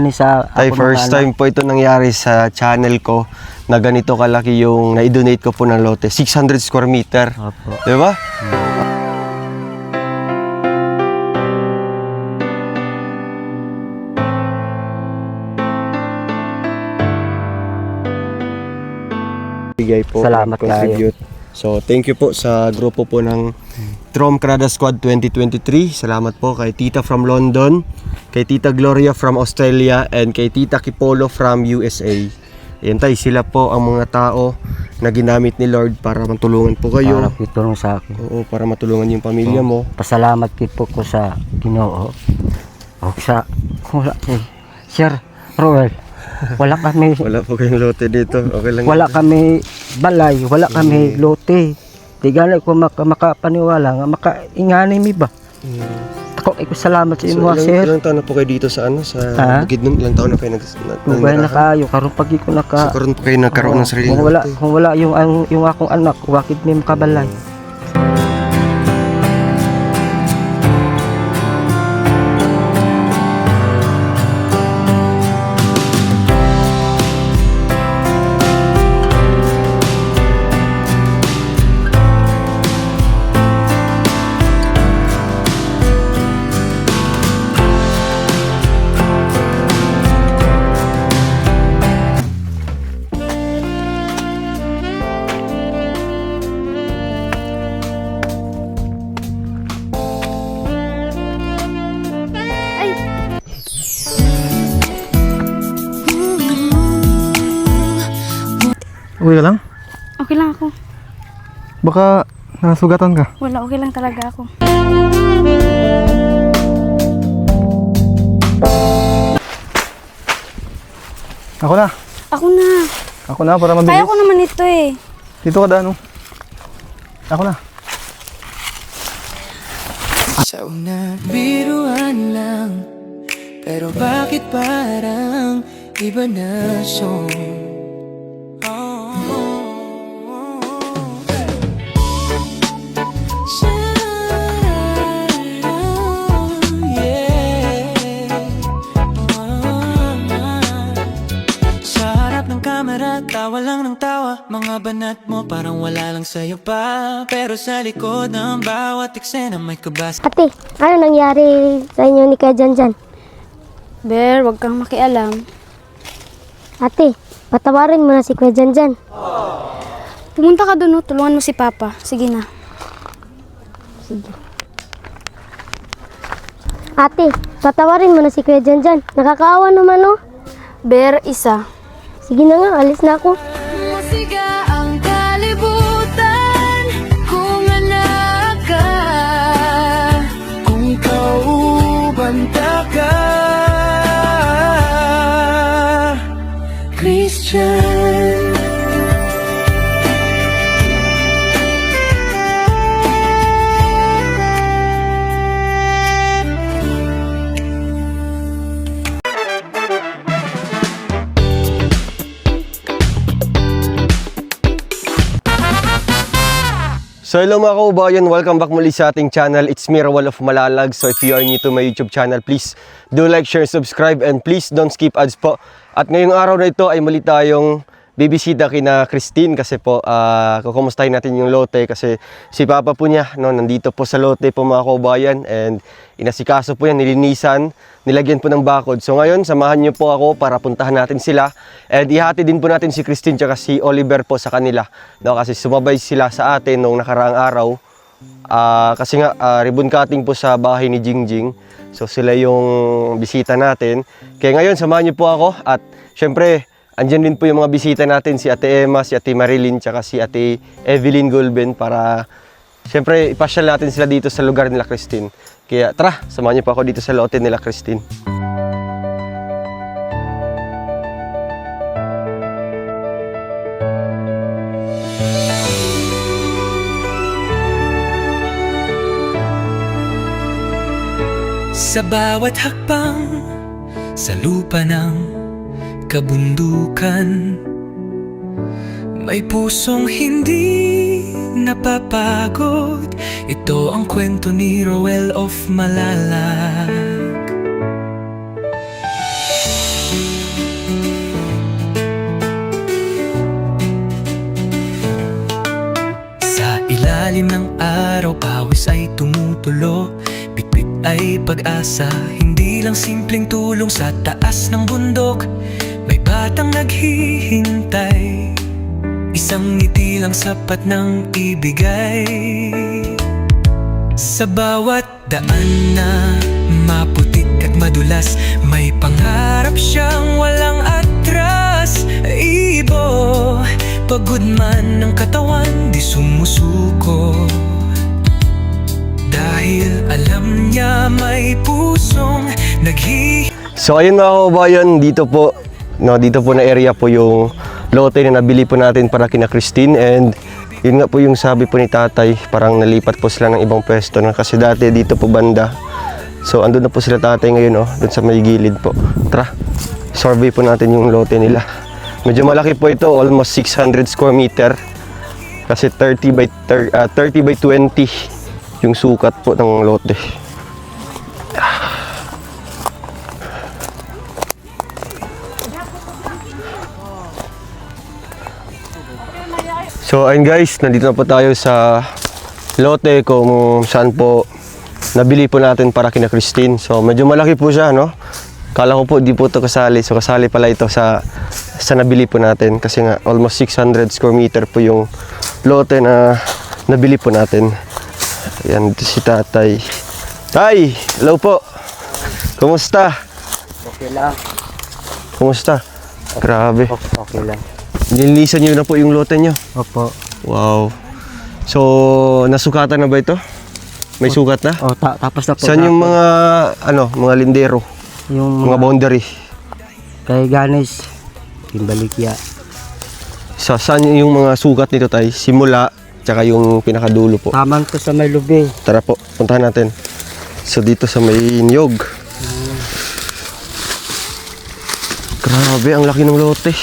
Tay, first time po ito nangyari sa channel ko na ganito kalaki yung na-donate ko po ng lote. 600 square meter. Opo. Diba? Bigay po. Salamat contribute. So, thank you po sa grupo po ng Trom Krada Squad 2023. Salamat po kay Tita from London, kay Tita Gloria from Australia, and kay Tita Kipolo from USA. Ayan tay, sila po ang mga tao na ginamit ni Lord para matulungan po kayo. Para pitulong sa akin. Oo, para matulungan yung pamilya mo. Pasalamat po ko sa Ginoo. O sa wala Sir Roel. Wala kami Wala po kayong lote dito. Okay lang. wala kami balay, wala kami lote. Di gani ko makapaniwala nga makaingani mi ba. Ako salamat sa inyo, sir. Ilang taon na po kayo dito sa ano? Sa Bukid nun? Ilang taon na kayo Tugay na kayo, karon pag ko naka. So, karon po kayo nagkaroon ng sarili kung wala yung akong anak, wakit may makabalay. Okay ka lang? Okay lang ako. Baka nasugatan ka? Wala, okay lang talaga ako. Ako na. Ako na. Ako na para mabilis. Kaya ko naman ito eh. Dito ka dano. Ako na. Sa una biruan lang, pero bakit parang iba na song? Tawa lang ng tawa, mga banat mo parang wala lang sa'yo pa. Pero sa likod ng bawat eksena may kabas. Ate, ano nangyari sa inyo ni Kuya Janjan? Bear, wag kang makialam. Ate, patawarin mo na si Kuya Janjan. Pumunta ka doon, tulungan mo si Papa. Sige na. Sige. Ate, patawarin mo na si Kuya Janjan. Nakakaawa naman, oh. Bear, isa. Sige na nga, alis na ako. Masiga ang kalibutan kung anak ka, kung kaubanta ka, Christian. So hello mga kaubayan, welcome back muli sa ating channel. It's me, Rawal of Malalag. So if you are new to my YouTube channel, please do like, share, subscribe, and please don't skip ads po. At ngayong araw na ito ay muli tayong bibisita kina Christine kasi po kukumustahin natin yung lote kasi si Papa po niya nandito po sa lote po mga kaubayan, and inasikaso po yan, nilinisan, nilagyan po ng bakod. So ngayon samahan niyo po ako para puntahan natin sila, and ihati din po natin si Christine tsaka si Oliver po sa kanila, kasi sumabay sila sa atin nung nakaraang araw kasi nga ribbon cutting po sa bahay ni Jingjing. So sila yung bisita natin, kaya ngayon samahan niyo po ako, at syempre andyan din po yung mga bisita natin, si Ate Emma, si Ate Marilyn, tsaka si Ate Evelyn Gulben, para siyempre ipasyal natin sila dito sa lugar nila Christine. Kaya tara, samahan niyo po ako dito sa lote nila Christine. Sa bawat hakbang sa lupa ng kabundukan, may pusong hindi napapagod. Ito ang kwento ni Roel of Malalag. may pag-asa, hindi lang simpleng tulong sa taas ng bundok. May batang naghihintay, isang ngiti lang sapat ng ibigay. Sa bawat daan na maputik at madulas, may pangarap siyang walang atras. Ibo, pagod man ng katawan, di sumusuko, dahil alam niya may pusong So ayun mga kababayan, dito po na area po yung lote na nabili po natin para kina Christine. And yun nga po yung sabi po ni tatay, parang nalipat po sila ng ibang pwesto na, kasi dati dito po banda. So andun na po sila tatay ngayon, dun sa may gilid po. Tara, survey po natin yung lote nila. Medyo malaki po ito, almost 600 square meter, kasi 30 by 20 yung sukat po ng lote. So ayun guys, nandito na po tayo sa lote kung saan po nabili po natin para kina Christine. So medyo malaki po siya, no? Kala ko po di po ito kasali. So kasali pala ito sa nabili po natin, kasi nga almost 600 square meter po yung lote na nabili po natin. Ayan, dito si tatay. Tay, hello po. Kumusta? Okay lang. Kumusta? Grabe. Okay lang. Nilinisan niyo na po yung lote niyo. Opo. Wow. So, nasukatan na ba ito? May sukat na? Tapos na po. Saan yung mga, mga lindero? Yung Mga boundary? kay Ganes, Timbalikya. So, saan yung mga sukat nito, tay? Simula, tsaka yung pinakadulo po. Taman ko sa may lubi. Tara po, puntahan natin. So, dito sa may niyog. Grabe, ang laki ng lote.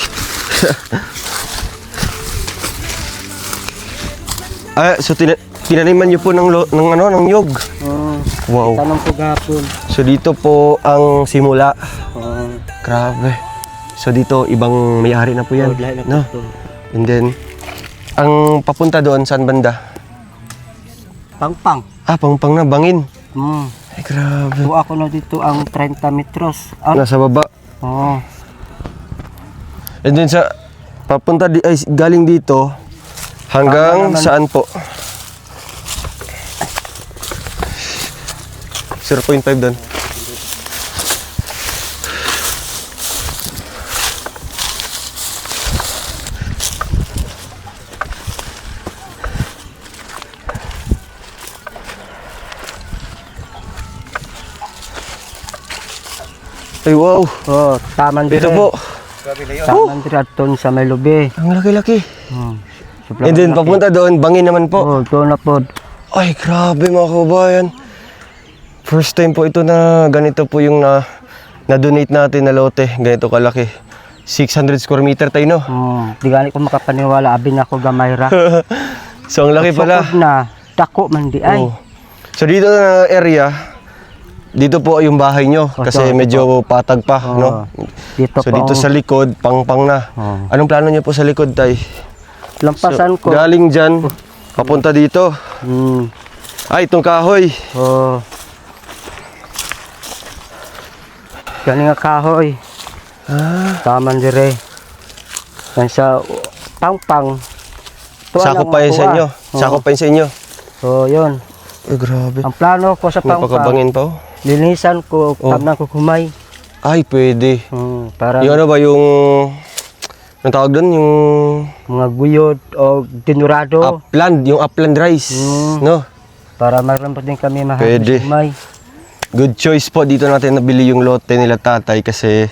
So tinaniman niyo po ng niyog. Wow. Tanong ko gapon. So dito po ang simula. Grabe. So dito ibang may-ari na po yan, no? And then ang papunta doon saan banda? Pangpang. Pangpang na, Bangin. Ay grabe. So ako na dito ang 30 metros. Nasa baba. Oo. And then sa papunta galing dito hanggang saan po? 0.5 doon. Ay wow. Taman Dito dire. po. Taman dire aton sa may lubi. Ang laki-laki. Sobrang And then laki. papunta doon, Bangin naman po. Doon na po. Ay, grabe mga kabayan. First time po ito na ganito po yung na-donate natin na lote. Ganito kalaki. 600 square meter tayo, no? Di gani ko makapaniwala, abin ako gamay ra. So, ang laki pala. Sukod na, dako man di ay. Oh. So, dito na area, dito po yung bahay nyo. Kasi medyo patag pa, no? Dito So, dito sa likod, pang na. Anong plano nyo po sa likod, tay? Lampasan ko. Galing dyan, papunta dito. Ay, itong kahoy. Gani nga kahoy. Taman dire. Yan sa pangpang. Sakop pa yun sa inyo. Sakop pa yun sa inyo. So, yun. Ay, grabe. Ang plano ko sa May pangpang, pakabangin pa, oh. linisan ko, tamnan ko kumay. Ay, pwede. Para Yung ano ba, yung... Anong tawag doon? Yung... mga guyod o dinurado. Upland. Yung upland rice. No? Para mayroon pa din kami Pwede. mahabis kumay. Good choice po. Dito natin nabili yung lote nila tatay kasi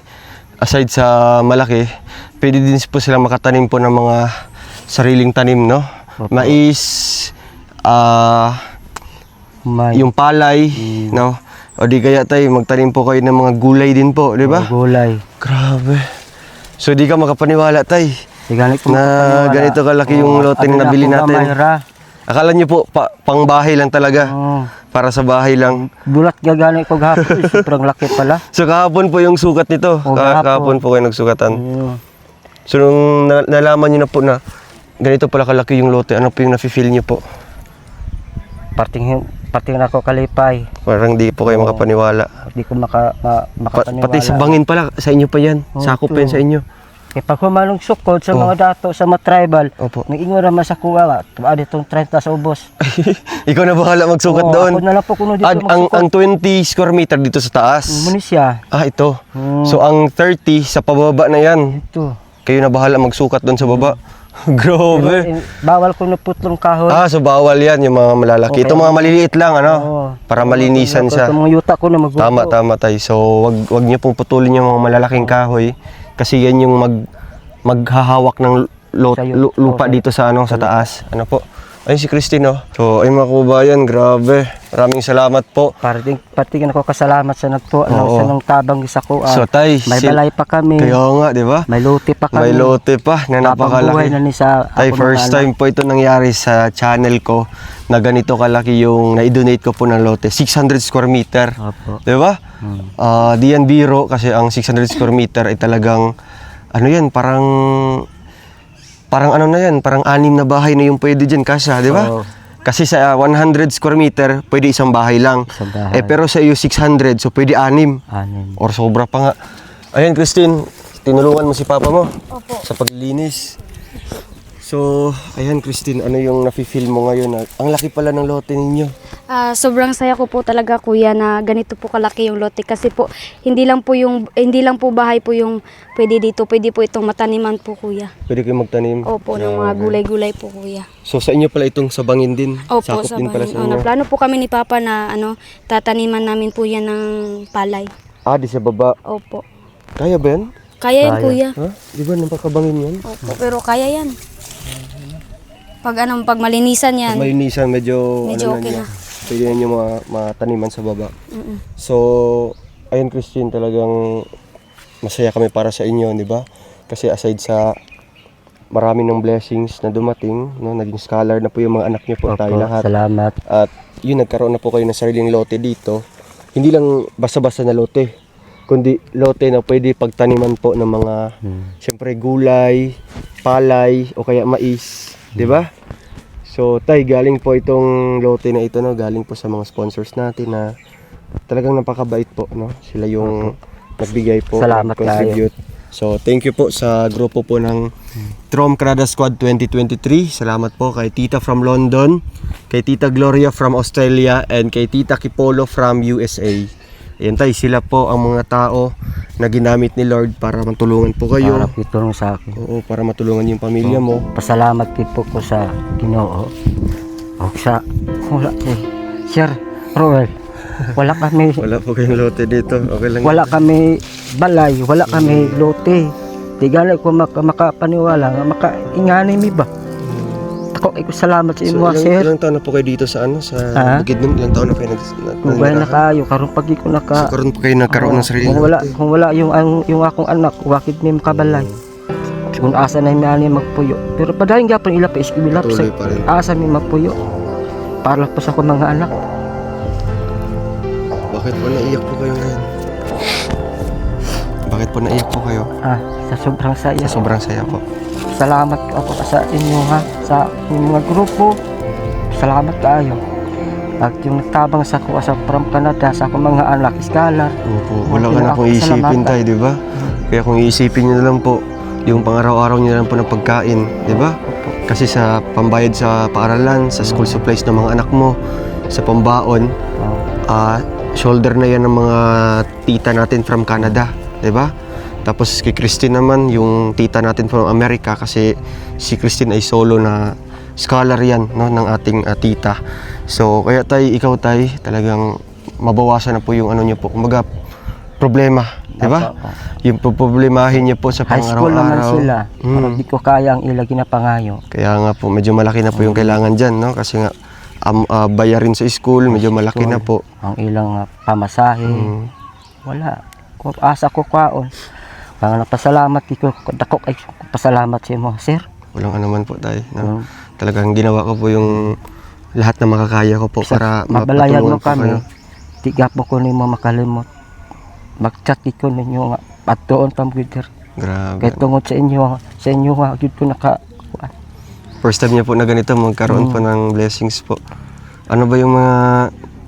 aside sa malaki, pwede din po sila makatanim po ng mga sariling tanim, no? Mais, Kumay. yung palay, no? O di kaya tayo magtanim po kayo ng mga gulay din po, di ba? Gulay. Grabe. So di ka makapaniwala tay Di gani ko na makapaniwala. ganito kalaki yung lote na nabili natin. Akala nyo po pang bahay lang talaga. Para sa bahay lang. Bulat gagani ko gahapon. Sobrang laki pala. So kahapon po yung sukat nito. Kahapon po kayo nagsukatan. So nung nalaman nyo na po na ganito pala kalaki yung lote, ano po yung nafe-feel nyo po? pati na ako kalipay. Parang di po kayo Oo. makapaniwala. Hindi ko makapaniwala. Pati sa bangin pala, sa inyo pa yan. Oo, Sakop ito. yan sa inyo. Kaya pag humanong sukod sa Oo. mga dato, sa mga tribal, Opo. nag-ingo naman sa kuwa nga, tumaad itong 30 sa ubos. Ikaw na bahala magsukat Oo, doon. Ako na lang po kuno dito Ang 20 square meter dito sa taas. Munisya. Ito. Hmm. So ang 30 sa pababa na yan. Ito. Kayo na bahala magsukat doon sa baba. Pero, Grabe. bawal ko na putlong kahoy. So bawal yan, yung mga malalaki. Okay. Ito mga maliliit lang, ano? Oo. Para malinisan siya. Ito mga yuta ko na magbuto. Tama tayo. So wag niyo pong putulin yung mga malalaking kahoy kasi yan yung maghahawak ng lupa Okay. dito sa sa taas. Ano po? Ayun si Christine, oh. So, ay mga kabayan, grabe. Maraming salamat po. Pati ako kasalamat sa nagpo, Oo. sa nang tabang isa ko. So, tay, may balay pa kami. Kaya nga, di ba? May lote pa kami. May lote pa na Buhay napakalaki. na ni sa Tay, ako first mga time po ito nangyari sa channel ko na ganito kalaki yung na-donate ko po ng lote. 600 square meter. Opo. Di ba? Di yan biro kasi ang 600 square meter ay talagang ano yan, parang ano na yan, parang 6 na bahay na yung pwede dyan kasya, di ba? Oo. Kasi sa 100 square meter, pwede isang bahay lang. Isang bahay. Pero sa iyo 600, so pwede 6. Anim. Or sobra pa nga. Ayan, Christine, tinulungan mo si Papa mo Opo. sa paglilinis. So, ayan, Christine, ano yung nafe-feel mo ngayon? Ang laki pala ng lote ninyo. Sobrang saya ko po talaga kuya na ganito po kalaki yung lote kasi po hindi lang po bahay po yung pwede dito, pwede po itong mataniman po kuya. Pwede kayo magtanim. Opo, ng mga gulay-gulay po kuya. So, sa inyo pala itong sabangin din? Opo, Sakop sa din pala sa inyo? Plano po kami ni Papa na tataniman namin po yan ng palay. Di sa baba. Opo. Kaya ba yan? Kaya yan Kaya. kuya. Ha? Di ba napakabangin yan? Opo, pero kaya yan. Pag malinisan yan. Malinisan, medyo Medyo ano okay na niya. na. Pwede na niyo mataniman sa baba. Mm-mm. So, ayun Christine, talagang masaya kami para sa inyo, di ba? Kasi aside sa marami ng blessings na dumating, no, naging scholar na po yung mga anak niyo po, tayo Opo, lahat. salamat. At yun, nagkaroon na po kayo ng sariling lote dito. Hindi lang basta-basta na lote, kundi lote na pwede pagtaniman po ng mga, siyempre, gulay, palay, o kaya mais, di ba? So, tay, galing po itong lote na ito, no? Galing po sa mga sponsors natin na talagang napakabait po, no? Sila yung nagbigay po, Salamat contribute. So, thank you po sa grupo po ng Trom Krada Squad 2023. Salamat po kay Tita from London, kay Tita Gloria from Australia, and kay Tita Kipolo from USA. Ayan tay, sila po ang mga tao na ginamit ni Lord para matulungan po kayo. Para pitulong sa akin. Oo, para matulungan yung pamilya mo. Pasalamat din po ko sa Ginoo. O sa wala Sir Roel. Wala kami Wala po kayong lote dito. Okay lang. wala kami balay, wala kami lote. Di gani ko makapaniwala nga makaingani mi ba. Ako salamat sa So, imo sir. ilang taon na po kayo dito sa sa Ha? bukid nun? Ilang taon na kayo Kung na kayo karon pag ko So, naka karoon po kayo nagkaroon ng sarili kung wala yung akong anak, wakid mi makabalay. Kung asa na mi ani magpuyo. Pero padayon gyapon ila pa iskilap sa Tuloy pa rin. asa mi magpuyo. Para po sa akong mga anak. Bakit po naiyak po kayo ngayon? Bakit po naiyak po kayo? Sa sobrang saya. Sa sobrang saya po. Salamat ako sa inyo ha, sa inyong mga grupo. Salamat kayo. At yung nagtabang sa ko sa from Canada, sa akong mga anak, scholar. Opo, wala ka Okay na na pong ako, isipin salamatan. tayo, di ba? Kaya kung iisipin nyo na lang po, yung pang-araw-araw nyo na lang po ng pagkain, di ba? Kasi sa pambayad sa paaralan, sa school supplies ng mga anak mo, sa pambaon, shoulder na yan ng mga tita natin from Canada, di ba? Tapos kay Christine naman, yung tita natin from America, kasi si Christine ay solo na scholar yan, no, ng ating tita. So, kaya ikaw talagang mabawasan na po yung ano nyo po, kumbaga, problema, di ba? Opo. Yung problemahin niyo po sa High school naman pang-araw-araw. sila. Pero di ko kaya ang ila ginapangayo. Kaya nga po, medyo malaki na po yung kailangan dyan, no? Kasi nga, bayarin sa school, medyo malaki na po. Ang ilang pamasahe. Wala. Kung asa ko kaon. Kaya napasalamat ko. Dako ay pasalamat sa imo, sir. Walang anuman po tayo. No? Talagang ginawa ko po yung lahat na makakaya ko po para Mabalayan mo mapatulungan po kami. kayo. Tiga po ko nimo makalimot. Mag-chat ko ninyo nga. Patuon pamgider. Grabe. Kaya tungod sa inyo nga, dito naka, First time niya po na ganito, magkaroon po ng blessings po. Ano ba yung mga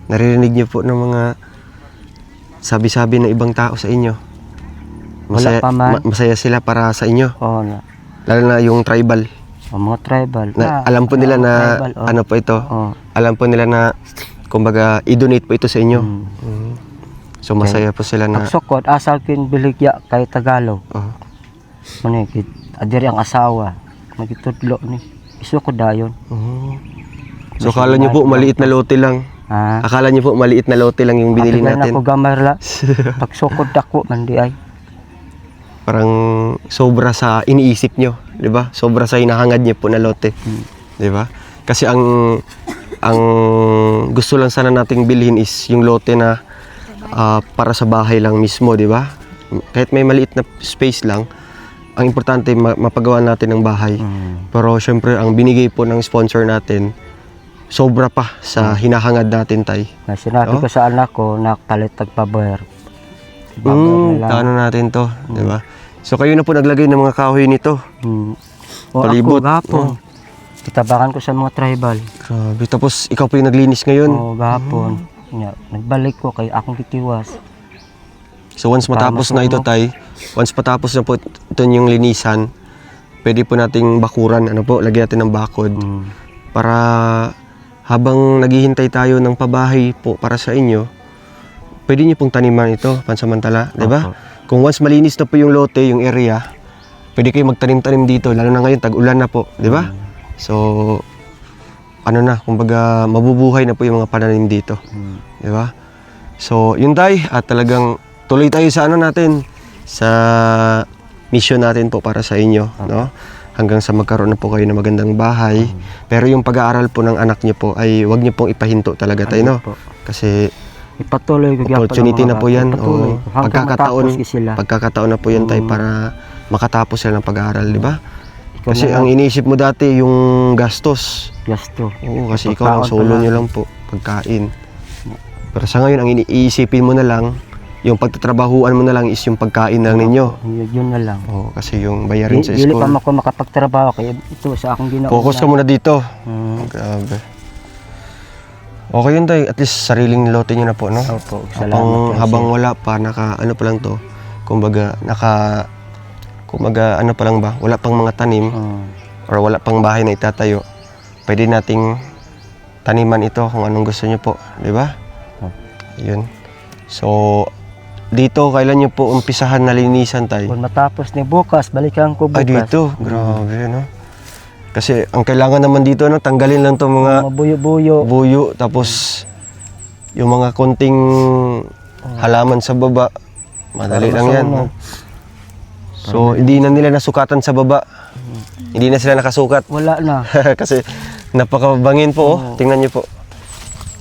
naririnig niyo po ng mga sabi-sabi ng ibang tao sa inyo? Wala pa man. Masaya sila para sa inyo, Oo na. lalo na yung tribal. O, mga tribal. Alam po nila na tribal, oh. ano po ito. Oo. Alam po nila na kumbaga i-donate po ito sa inyo. Mm. So masaya po sila na Pagsukod, asal kin biligya kay Tagalog. oh. Manigit, adiri ang asawa. Magitudlo ni. Isukod dayon. Oh. So akala niyo po maliit na lote lang. Ah. Akala niyo po maliit na lote lang yung binili Matagal na natin. ako gamay la. Pagsukod ako man di ay. Parang sobra sa iniisip nyo, 'di ba? Sobra sa hinahangad niyo po na lote. 'Di ba? Kasi ang gusto lang sana nating bilhin is yung lote na para sa bahay lang mismo, 'di ba? Kahit may maliit na space lang, ang importante mapagawa natin ng bahay. Pero syempre ang binigay po ng sponsor natin sobra pa sa hinahangad natin, tay. Na sinabi Oh. ko sa anak ko na palit tagpabayar. Ibabayar na lang. Taano natin to, 'di ba? So kayo na po naglagay ng mga kahoy nito. O Palibot. ako gapon. Kitabakan ko sa mga tribal. Grabe. Tapos ikaw po yung naglinis ngayon. O gapon. Nya, nagbalik ko kay akong kitiwas. So once matapos na ito, tay, once patapos na po ito yung linisan, pwede po nating bakuran, ano po, lagyan natin ng bakod para habang naghihintay tayo ng pabahay po para sa inyo, pwede niyo pong taniman ito pansamantala, 'di ba? Kung once malinis na po yung lote, yung area, pwede kayo magtanim-tanim dito, lalo na ngayon tag-ulan na po, 'di ba? So ano na, kumbaga mabubuhay na po yung mga pananim dito. 'Di ba? So, yun tay, at talagang tuloy tayo sa ano natin, sa mission natin po para sa inyo, no? Hanggang sa magkaroon na po kayo ng magandang bahay. Pero yung pag-aaral po ng anak niyo po ay wag niyo pong ipahinto talaga tayo, no? po. Kasi Ipatuloy ko gyapon opportunity ang na po yan. Ipatuloy Oo. ko. Hanggang matapos sila. Pagkakataon na po yan tay para makatapos sila ng pag-aaral, di ba? Ikaw Kasi na ang iniisip mo dati yung gastos. gasto. Oo, kasi Pagkaon ikaw ang solo pala. nyo lang po, pagkain. Pero sa ngayon, ang iniisipin mo na lang, yung pagtatrabahuan mo na lang is yung pagkain lang ninyo. Yun na lang. Oo, kasi yung bayarin sa Dili pa school. ako makapagtrabaho kaya ito sa akong ginawa. Focus ka muna dito. Hmm. Grabe. Okay yun tay, at least sariling lote nyo na po, no? Opo, salamat. Habang wala pa, ano pa lang to, kumbaga ano pa lang ba, wala pang mga tanim, or wala pang bahay na itatayo, pwede nating taniman ito kung anong gusto nyo po, di ba? Yun. So, dito, kailan nyo po umpisahan na linisan tay? Kung matapos ni bukas, balikan ko bukas. Ay, dito, grabe, no? Kasi ang kailangan naman dito, no, tanggalin lang itong mga Mabuyo-buyo. buyo, tapos yung mga konting halaman sa baba, madali lang yan. No? So, hindi na nila nasukatan sa baba. Hindi na sila nakasukat. Wala na. Kasi napakabangin po, oh. Tingnan niyo po.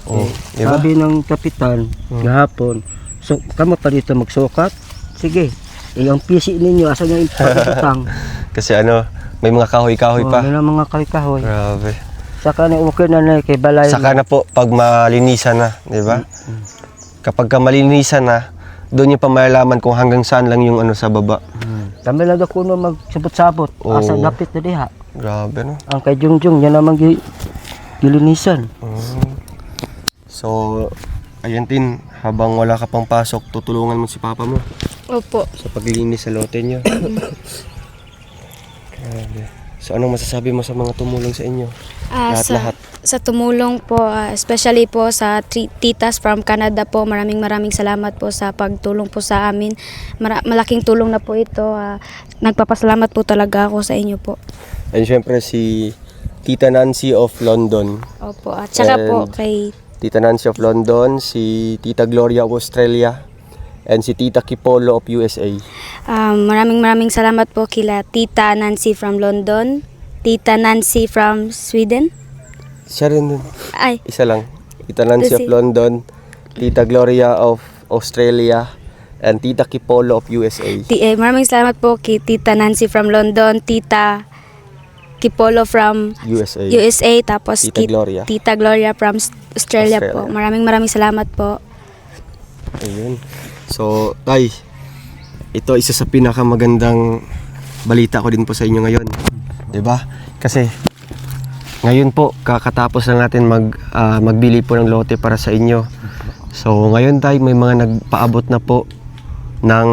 Oh, di ba? Sabi ng kapitan, gahapon, so, kamo pa dito magsukat? Sige. Yung PC ninyo, asa nga ipagutang. Kasi may mga kahoy-kahoy pa. May mga kahoy-kahoy. Grabe. Saka na okay na kay balay. Saka na po, pag malinisan na, di ba? Kapag ka malinisan na, doon yung pamayalaman kung hanggang saan lang yung sa baba. Kami lang ako no magsabot-sabot. Oo. Asa dapit na diha. Grabe, no? Ang kay Jungjung, yan naman gilinisan. So, ayan tin, habang wala ka pang pasok, tutulungan mo si papa mo Opo. sa paglilinis sa lote niyo. Grabe. So, anong masasabi mo sa mga tumulong sa inyo? Lahat-lahat. Sa tumulong po, especially po sa titas from Canada po, maraming salamat po sa pagtulong po sa amin. Malaking tulong na po ito. Nagpapasalamat po talaga ako sa inyo po. And syempre si Tita Nancy of London. Opo. At saka po And kay Tita Nancy of London, si Tita Gloria of Australia, and si Tita Kipolo of USA. maraming salamat po kila Tita Nancy from London, Tita Nancy from Sweden. Siya rin dun. Ay, Isa lang. Tita Nancy of Lucy. London, Tita Gloria of Australia, and Tita Kipolo of USA. maraming salamat po kay Tita Nancy from London, Tita Kipolo from USA, tapos Tita Gloria. Tita Gloria from Australia po. Australia. Maraming salamat po. Ayun. So, tay, ito isa sa pinakamagandang balita ko din po sa inyo ngayon. 'Di ba? Kasi Ngayon po, kakatapos na natin magbili po ng lote para sa inyo. So ngayon tayo may mga nagpaabot na po ng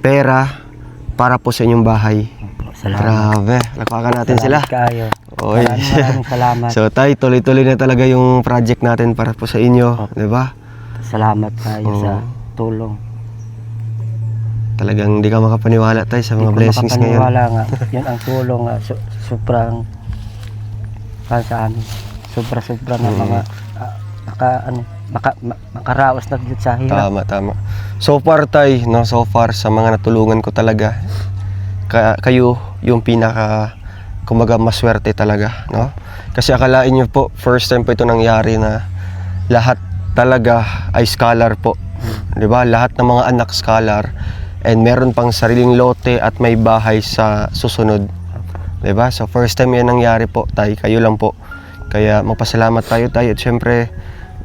pera para po sa inyong bahay. Salamat. Grabe, lakpakan natin sila. Salamat kayo. Oy. Maraming salamat. So tay, tuloy-tuloy na talaga yung project natin para po sa inyo, di ba? Salamat kayo Oo. sa tulong. Talagang hindi ka makapaniwala tay sa mga Hindi ko blessings ngayon. makapaniwala nga. Yun ang tulong nga. Sobrang para sa amin. Sobra-sobra na mga makaraos na dito sa hirap. Tama. So far tay, no, so far sa mga natulungan ko talaga, kayo yung pinaka kumbaga maswerte talaga, no? Kasi akalain niyo po, first time po ito nangyari na lahat talaga ay scholar po. 'Di ba? Lahat ng mga anak scholar and meron pang sariling lote at may bahay sa susunod. 'Di ba? So first time 'yan nangyari po, tay, kayo lang po. Kaya magpasalamat tayo at syempre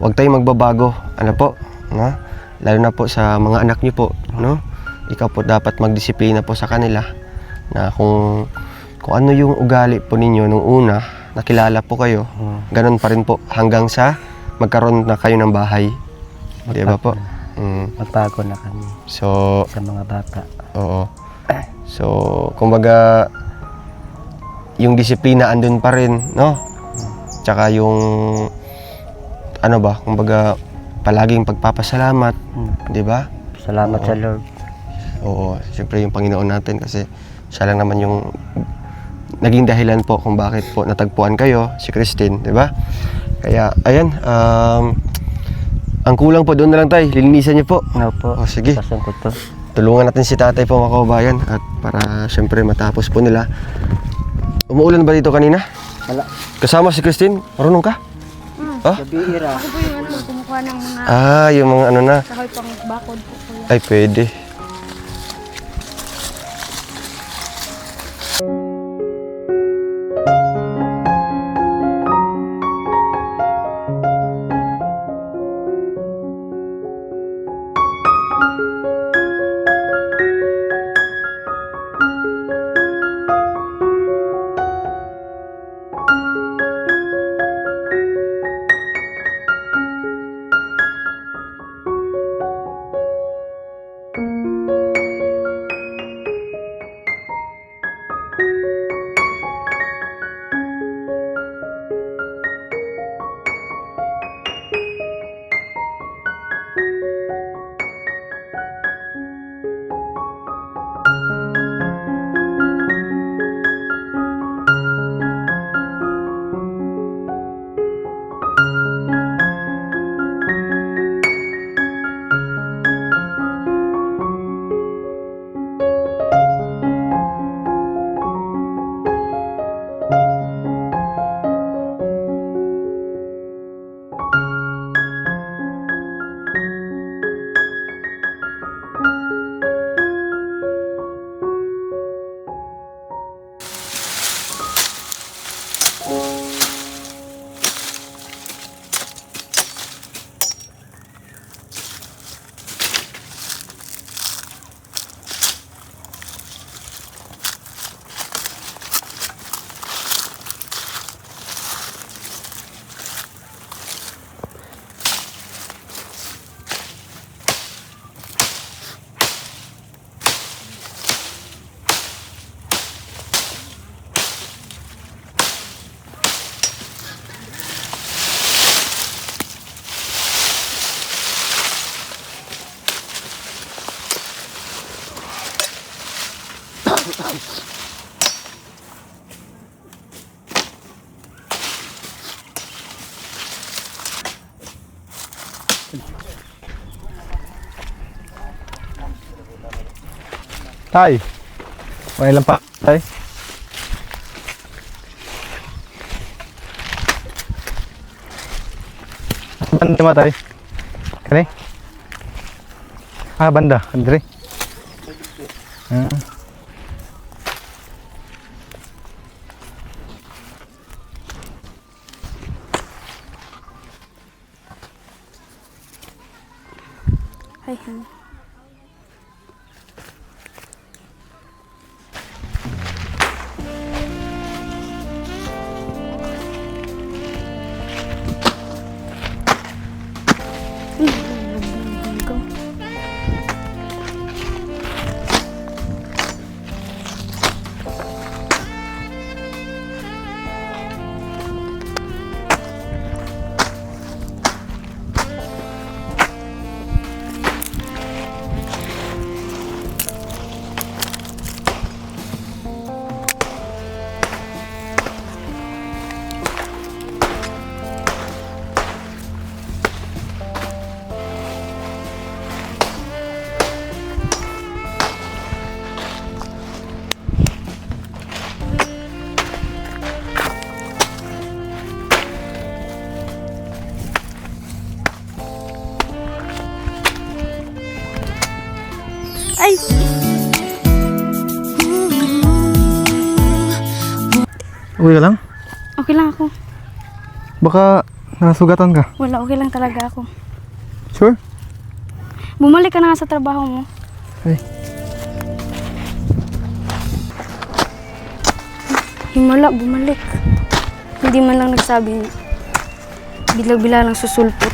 huwag tayong magbabago. Ano po, no? Lalo na po sa mga anak niyo po, no? Ikaw po dapat magdisiplina po sa kanila na kung ano yung ugali po ninyo nung una, nakilala po kayo, ganun pa rin po hanggang sa magkaroon na kayo ng bahay. Di ba po? Magbago na kami So, sa mga bata. oo. So, kumbaga, yung disiplina andun pa rin, no? Tsaka yung, ano ba, kumbaga, palaging pagpapasalamat, di ba? Salamat sa Lord. Oo, siyempre yung Panginoon natin kasi siya lang naman yung naging dahilan po kung bakit po natagpuan kayo, si Christine, di ba? Kaya, ayan, ang kulang po doon na lang tayo, lilinisan niyo po. Ano po? O, sige. Sasangkot to. Tulungan natin si tatay po mga kababayan at para siyempre matapos po nila. Umuulan ba dito kanina? Wala. Kasama si Christine? Marunong ka? Bihira. Ako po yung kumukuha ng mga Yung mga ano na. kahoy pang bakod po kuya. Ay, pwede. Tay, may ilan pa, tay? Banda mo, tay? Kani? Banda, Andre. Ay, han. Okay ka lang? Okay lang ako. Baka nasugatan ka. Wala, okay lang talaga ako. Sure? Bumalik ka na nga sa trabaho mo. Ay. Himala, bumalik. Hindi man lang nagsabi na. Bigla-bigla lang susulpot.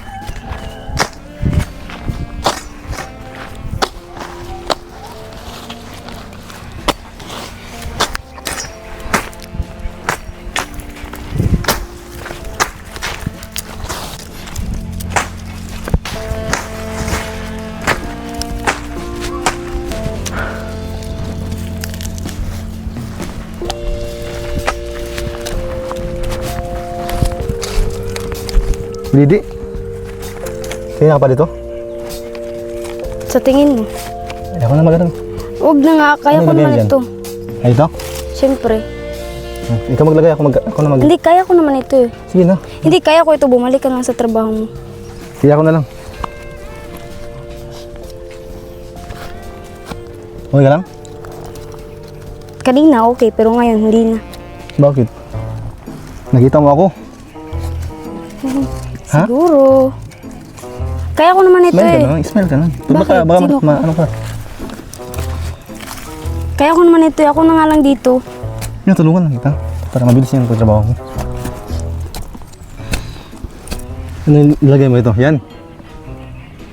Didi? Kaya ka pa dito? Sa tingin mo. Ay, ako na magandang. Huwag na nga, kaya Ano ko ilagay naman dyan? ito. Ay, ito? Siyempre. Ikaw maglagay, ako na mag... Hindi, kaya ko naman ito eh. Sige na. Hindi, kaya ko ito. Bumalik ka lang sa trabaho mo. Sige, ako na lang. Okay ka lang? Kanina okay, pero ngayon hindi na. Bakit? Nakita mo ako? Ha? Siguro. Kaya ko naman ito Smile ka eh. na, smile ka na. Bakit? Baka Sino ka? ano ka? Kaya ko naman ito eh. Ako na nga lang dito. Yung tulungan lang kita. Para mabilis yung pagtrabaho ko. Ano ilagay mo ito? Yan.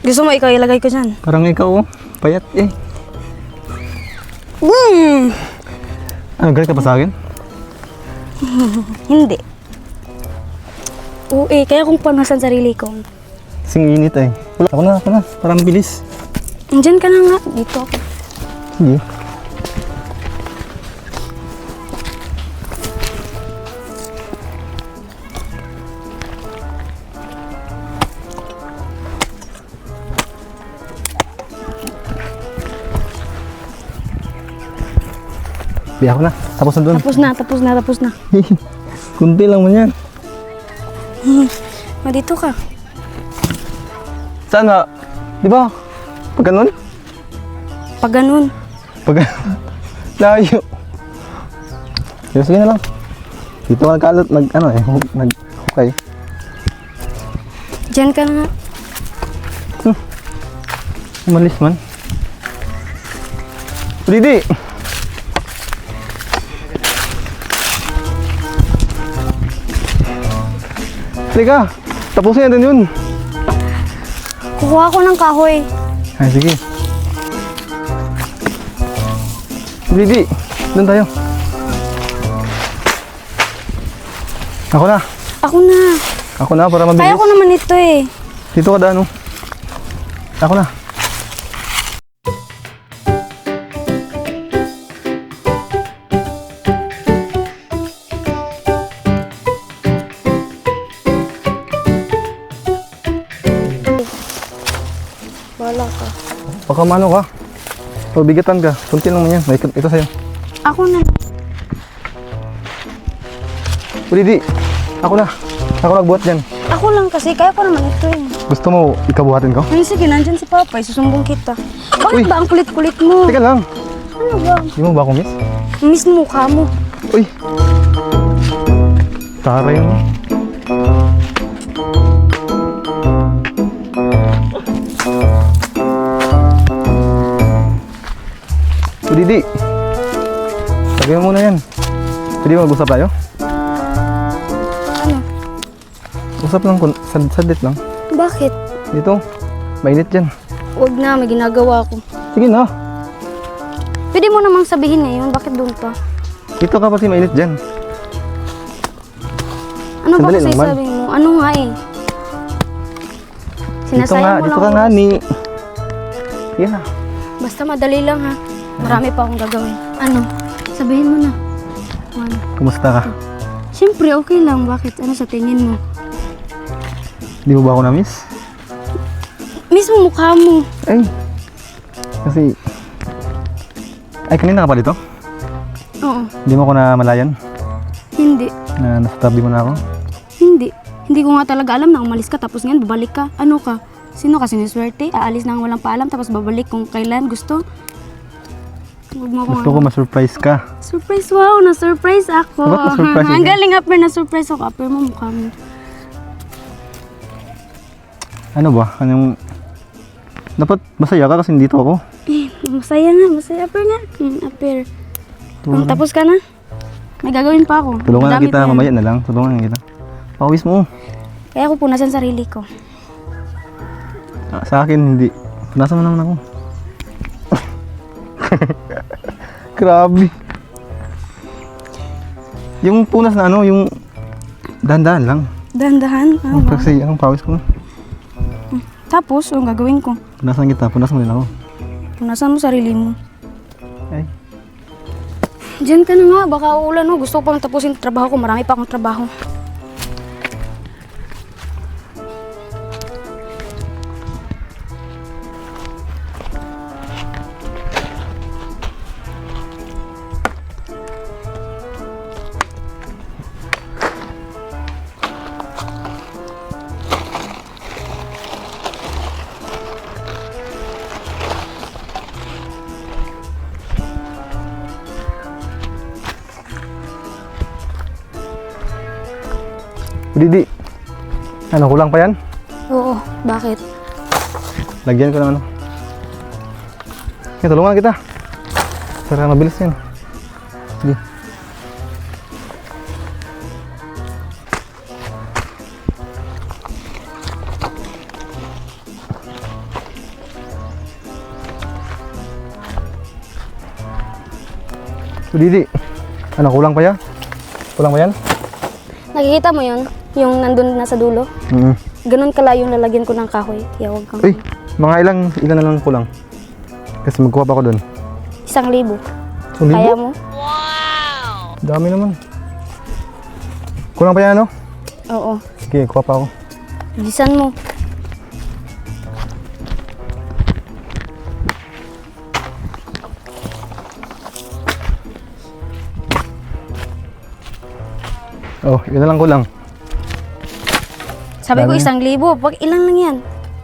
Gusto mo ikaw ilagay ko dyan? Parang ikaw oh. Payat eh. Ano, galit ka pa sa akin? Hindi. Oo eh, kaya kong panasan sarili ko. Kasing init eh. Ako na. Parang bilis. Diyan ka na nga. Dito ako. Sige. Di ako na. Tapos na dun. Tapos na. Kunti lang man yan. Dito ka. Sana, di ba? Pag ganun? Pag ganun. Pag layo. Sige na lang. Dito ka nagkalot, nag-hukay. Diyan ka na nga. Umalis man. Didi! Teka, tapusin natin yun. Kukuha ko ng kahoy. Ay, sige. Didi, doon tayo. Ako na. Ako na Para mabilis. Kaya ko naman ito eh. Dito ka daan, oh. Ako na. Wala ka. Baka mano ka. Pabigatan ka. Kunti lang man yan. Ito sa'yo. Ako na. Didi, ako na. Ako nagbuhat dyan. Ako lang kasi. Kaya ko naman ito eh. Gusto mo ikabuhatin ko? Ay, sige, nandyan si Papa. Isusumbong kita. Bakit Uy. ba ang kulit-kulit mo? Teka lang. Ano ba? Hindi mo ba ako miss? Miss mo mukha mo. Uy! Taray mo. Didi, sabihin mo muna yan. Pwede ba mag-usap tayo? Ano? Usap lang, sadlit lang. Bakit? Dito, mainit dyan. Huwag na, may ginagawa ko. Sige na, Pwede mo namang sabihin ngayon, bakit doon pa? dito ka kasi mainit dyan. Ano ba Sandali kasi lang, man. sabi mo? Ano nga eh? Sinasayang mo Dito lang ka nga oras. ni. Sige na. Basta madali lang ha. Marami pa akong gagawin. Ano? Sabihin mo na. Ano? Kumusta ka? Siyempre, okay lang. Bakit? Ano sa tingin mo? Di mo ba ako na-miss? Mismo mukha mo. Ay, kasi... Ay, kanina ka pa dito? Oo. Hindi mo ako na malayan? Hindi. Na nasa tabi mo na ako? Hindi. Hindi ko nga talaga alam na umalis ka tapos ngayon babalik ka. Ano ka? Sino ka siniswerte? Aalis nang walang paalam tapos babalik kung kailan gusto? Huwag mo Gusto ko ma-surprise ka. Surprise, wow, na-surprise ako. Ba't na-surprise Ang ka? galing, Aper, na-surprise ako. Aper mo mukha mo. Ano ba? Anong... Dapat masaya ka kasi dito ako. Masaya nga, masaya, Aper nga. Aper. Tapos ka na? May gagawin pa ako. Tulungan na Damit kita, yan. mamaya na lang. Tulungan na kita. Pawis mo. Kaya ako punasan sarili ko. Ah, sa akin, hindi. Punasan mo naman ako. Grabe. Yung punas na ano, yung dahan-dahan lang. Dahan-dahan. Ah, wow. Kasi ang pawis ko. Tapos, yung gagawin ko. Punasan kita, punasan mo din ako. Punasan mo sarili mo. Ay. Diyan ka na nga, baka uulan no. Gusto ko pang tapusin yung trabaho ko. Marami pa akong trabaho. Didi. Ano, kulang pa yan? Oo, bakit? Lagyan ko ng ano. Okay, tulungan kita. Para mabilis yan. Sige. Didi. Ano, kulang pa yan? Kulang pa yan? Nakikita mo yun? Yung nandun na sa dulo? Ganun kalayo yung lalagyan ko ng kahoy. Kaya huwag kang... Uy, mga ilan na lang kulang. Kasi magkuha pa ako doon. 1,000. 1,000? Kaya mo? Dami naman. Kulang pa yan, ano? Oo. Sige, kuha pa ako. Bilisan mo. Oh, yun na lang kulang. Sabi ko Dami. 1,000. Pag ilang lang yan?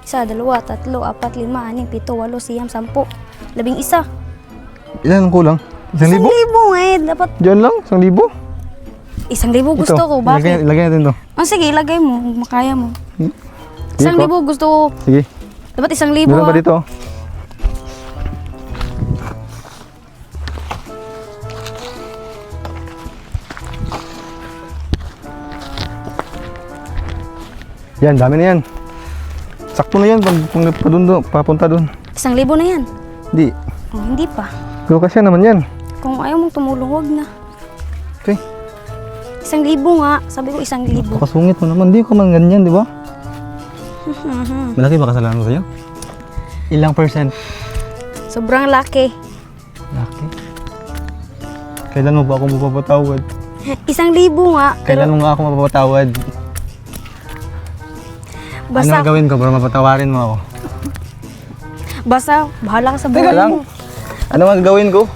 1, 2, 3, 4, 5, 6, 7, 8, 9, 10, 11. Ilan ang kulang? 1,000? 1,000 nga eh. Dapat Diyan lang? 1,000? 1,000 gusto Ito, ko. Bakit? Ilagay natin to. Oh, sige, ilagay mo. Kung makaya mo. Sige, 1,000 gusto ko. Sige. Dapat 1,000 Meron ah. pa dito. Yan, dami na yan. Sakto na yan papunta dun. 1,000 na yan. Hindi. Oh, hindi pa. Pero kasi naman yan. Kung ayaw mong tumulong, huwag na. Okay. 1,000 nga. Sabi ko 1,000. Pakasungit mo naman. Di ka man ganyan, di ba? Malaki ba kasalanan ko sa'yo? Ilang percent? Sobrang laki. Laki. Kailan mo ba ako mapapatawad? 1,000 nga. Kailan mo nga ako mapapatawad? Basta, Ano gawin ko para mapatawarin mo ako? basta, bahala ka sa Teka buhay lang. mo. Ano nga gawin ko?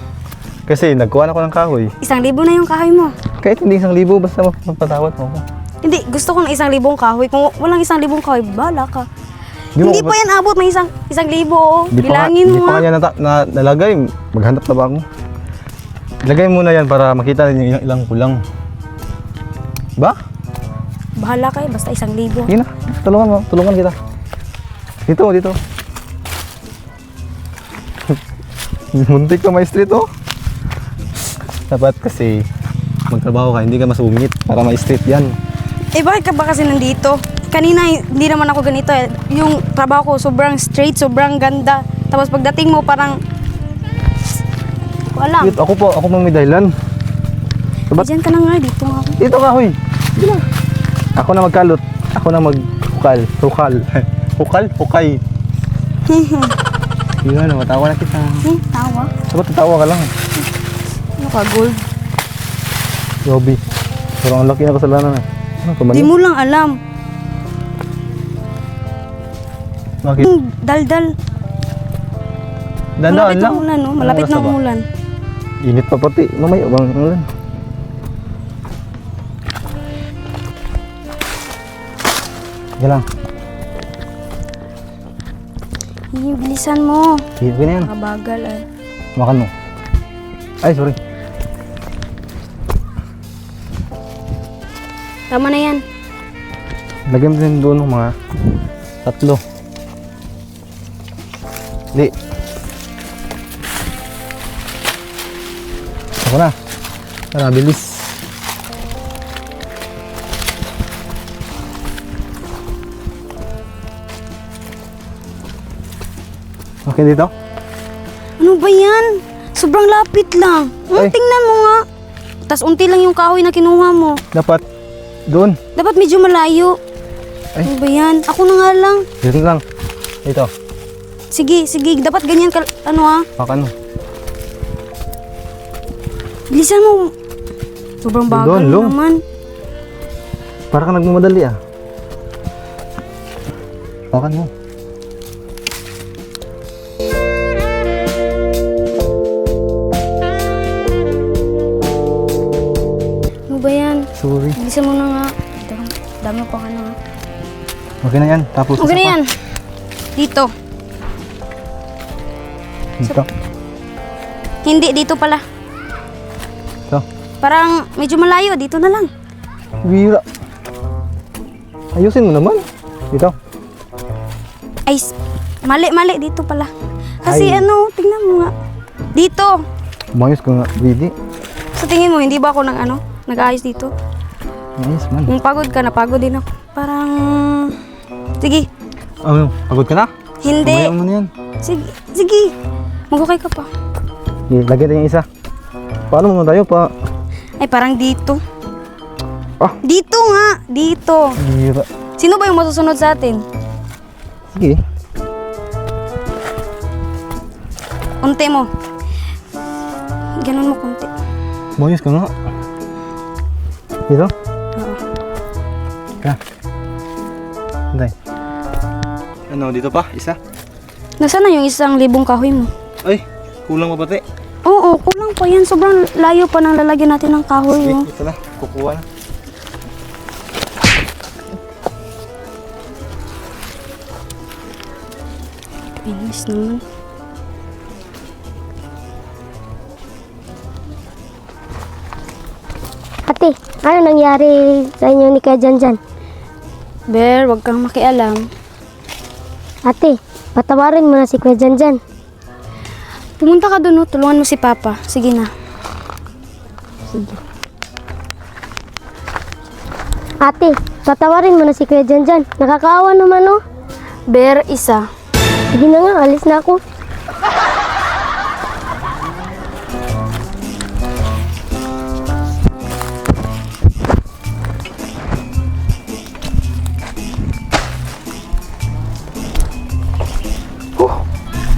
Kasi nagkuha na ako ng kahoy. 1,000 na yung kahoy mo. Kahit hindi 1,000, basta mapatawad mo ako. Hindi, gusto ko ng 1,000 kahoy. Kung walang 1,000 kahoy, bahala ka. Hindi pa yan abot ng 1,000, oh. Bilangin Di mo pa ha. kanya nalagay. Maghanap na ba ako? Ilagay mo na yan para makita niyo yung ilang kulang. Ba? Bahala kayo, basta 1,000. Sige na. Tulungan kita. Dito. Muntik ka ma-street, oh. Dapat kasi magtrabaho ka, hindi ka masungit para ma-street yan. Eh, bakit ka ba kasi nandito? Kanina, hindi naman ako ganito eh. Yung trabaho ko, sobrang straight, sobrang ganda. Tapos pagdating mo, parang... Wala. Wait, ako pa may dahilan. Ba't- Diyan ka na nga, dito nga ako. Dito ka, hoy. Sige na. Ako na magkalot. Ako na maghukal. Hukay. Sige na, matawa na kita. Tawa. Dapat tatawa ka lang. Ano ka, gold? Robbie. Pero ang laki na kasalanan eh. Ano ka ba Di niya? mo lang alam. Bakit? Yung daldal. Dandaan Malapit lang. na umulan, no? Malapit Anong na oras na ba? umulan. Init pa pati. Mamaya bang ulan. Sige lang. Bilisan mo. Sige na yan. Nakabagal eh. Makan mo. Ay, sorry. Tama na yan. Lagyan mo din doon ng mga 3. Di. Ako na. Tara, bilis. Okay dito? Ano ba yan? Sobrang lapit lang. Ay. Tingnan mo nga. Tas unti lang yung kahoy na kinuha mo. Dapat doon. Dapat medyo malayo. Ay. Ano ba yan? Ako na nga lang. Dito lang. Dito. Sige, sige. Dapat ganyan ka, ano ha? Pakan mo. Bilisan mo. Sobrang bagal Doon, mo Long. naman. Para ka nagmamadali ah. Pakan mo. Ano ba yan? Sorry. Bilisan mo na nga. Dami pa ka na nga. Okay na yan. Tapos Okay isa na pa. yan. Dito. Dito. Hindi, dito pala. Ito. Parang medyo malayo. Dito na lang. Bira. Ayusin mo naman. Dito. Ay, mali. Dito pala. Kasi Ay. ano, tingnan mo nga. Dito. Umayos ka nga, Brady. Sa tingin mo, hindi ba ako nag-aayos dito? Ayos man. Kung pagod ka, napagod din ako. Parang... Sige. Ano, pagod ka na? Hindi. Mamaya mo na yan. Sige. Mag-okay ka pa. Okay, lagyan tayo yung isa. Paano muna tayo pa? Ay, parang dito. Ah. Dito nga. Dito. Bira. Sino ba yung masusunod sa atin? Sige. Unti mo. Ganun mo kunti. Umayos ka nga. Dito? Ka. Antay. Ano, dito pa? Isa? Nasaan na yung 1,000 kahoy mo? Ay, kulang pa pati. Oo, kulang pa yan. Sobrang layo pa nang lalagyan natin ng kahoy. Sige, Oh. ito na. Kukuha na. Inis naman. Ate, ano nangyari sa inyo ni Kuya Janjan? Bear, wag kang makialam. Ate, patawarin mo na si Kuya Janjan. Pumunta ka doon, tulungan mo si Papa. Sige na. Ate, patawarin mo na si Kuya Janjan. Nakakaawa naman oh. Bear, isa. Sige na nga, alis na ako.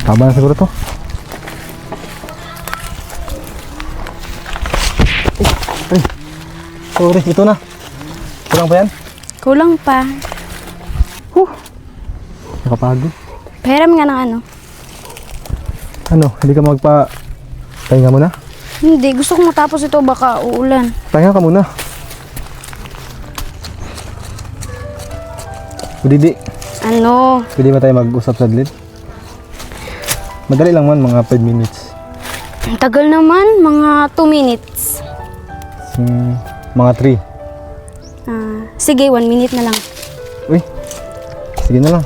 Tama na siguro to. Ay, sorry, ito na. Kulang pa yan? Kulang pa. Nakapagod. Pahiram nga ng ano. Ano, hindi ka pahinga muna? Hindi, gusto kong matapos ito. Baka uulan. Pahinga ka muna. Budidi, Ano? pwede ba tayo mag-usap saglit? Madali lang man, mga 5 minutes. Ang tagal naman. Mga 2 minutes. Mga 3. Sige, 1 minute na lang. Uy, sige na lang.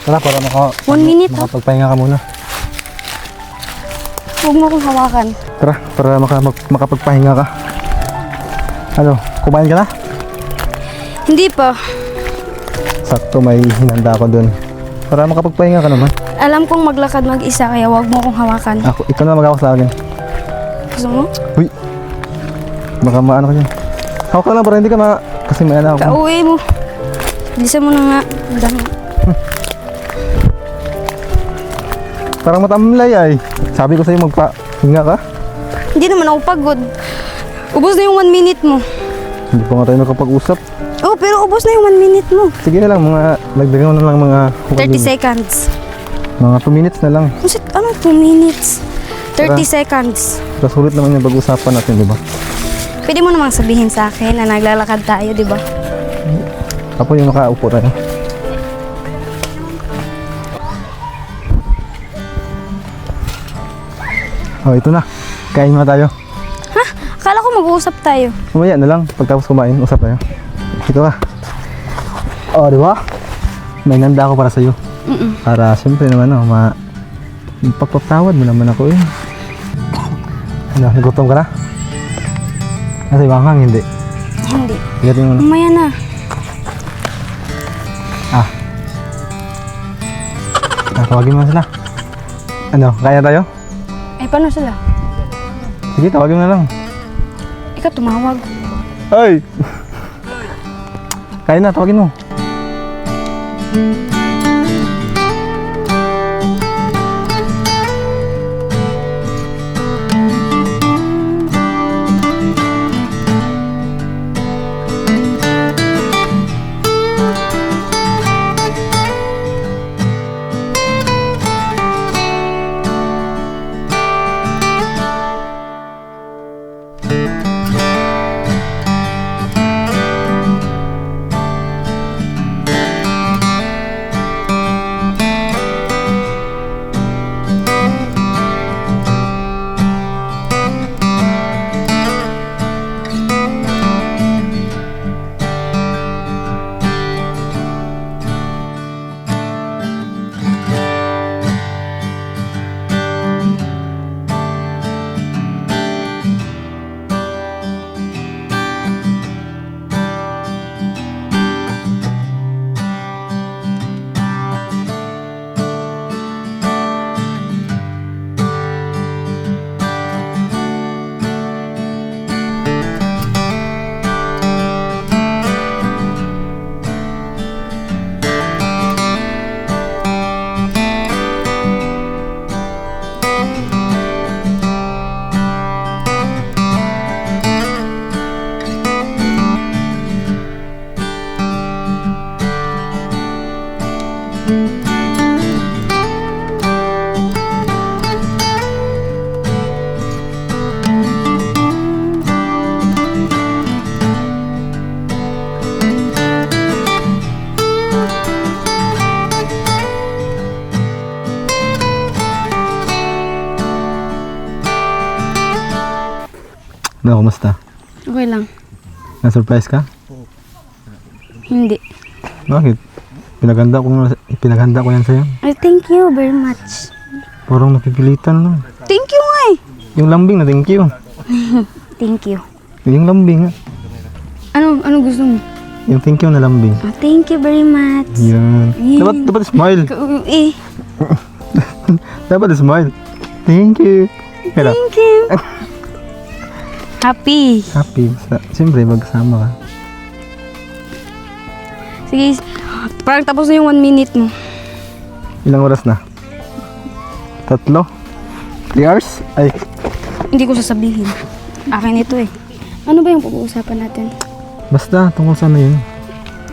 Tara, para 1 minute, ha? makapagpahinga ka muna. Huwag mo akong hawakan. Tara, para makapagpahinga ka. Ano, kumain ka na? Hindi pa. Sakto, may hinanda ako dun. Para makapagpahinga ka naman. Alam kong maglakad mag-isa, kaya huwag mo akong hawakan. Ikaw na mag-awak sa akin. Gusto mo? Uy, baka maano ka dyan. Hawak ka lang para hindi ka kasi may anak ako. Kauwi mo. Bilisan mo na nga. Ang dami. Parang matamlay ay. Sabi ko sa'yo magpahinga ka. Hindi naman ako pagod. Ubus na yung 1 minute mo. Hindi pa nga tayo nakapag-usap. Oh, pero ubus na yung 1 minute mo. Sige na lang, nagdagan mo na lang mga 30 seconds. Mga 2 minutes na lang. Ano 2 minutes? 30 Tara. seconds. Pero sulit naman yung pag-usapan natin, di ba? Pwede mo namang sabihin sa akin na naglalakad tayo, di ba? Tapos yung nakaupo tayo. Oh, ito na. Kain muna tayo. Akala ko mag-uusap tayo. Mamaya na lang, pagtapos kumain, usap tayo. Ito ka. Oh, di ba? May nanda ako para sa'yo. Para siyempre naman, pagpapatawad mo naman ako eh. Ano, nagutom ka na? Nasa ibang hang, hindi. Hindi. Igatin mo na. Mamaya na. Tawagin mo na sila. Ano, kaya tayo? Ay, paano sila? Sige, tawagin mo na lang. Ikaw tumawag. Ay! Kaya na, tawagin mo. Ano, kumusta? Okay lang. Na-surprise ka? Hindi. Bakit? Pinaghanda ko yan sa'yo. Ay, thank you very much. Parang napipilitan lang. Thank you nga eh. Yung lambing na thank you. Thank you. Yung lambing ha. Ano gusto mo? Yung thank you na lambing. Oh, thank you very much. Yan. Yun. Dapat smile. Eh, Dapat smile. Thank you. Kaya, thank you. Happy. happy. Siyempre, magkasama ka. Sige, parang tapos na yung 1 minute mo. Ilang oras na? 3? 3 hours? Ay, Hindi ko sasabihin. Akin ito eh. Ano ba yung pag-uusapan natin? basta, tungkol sa ano yun?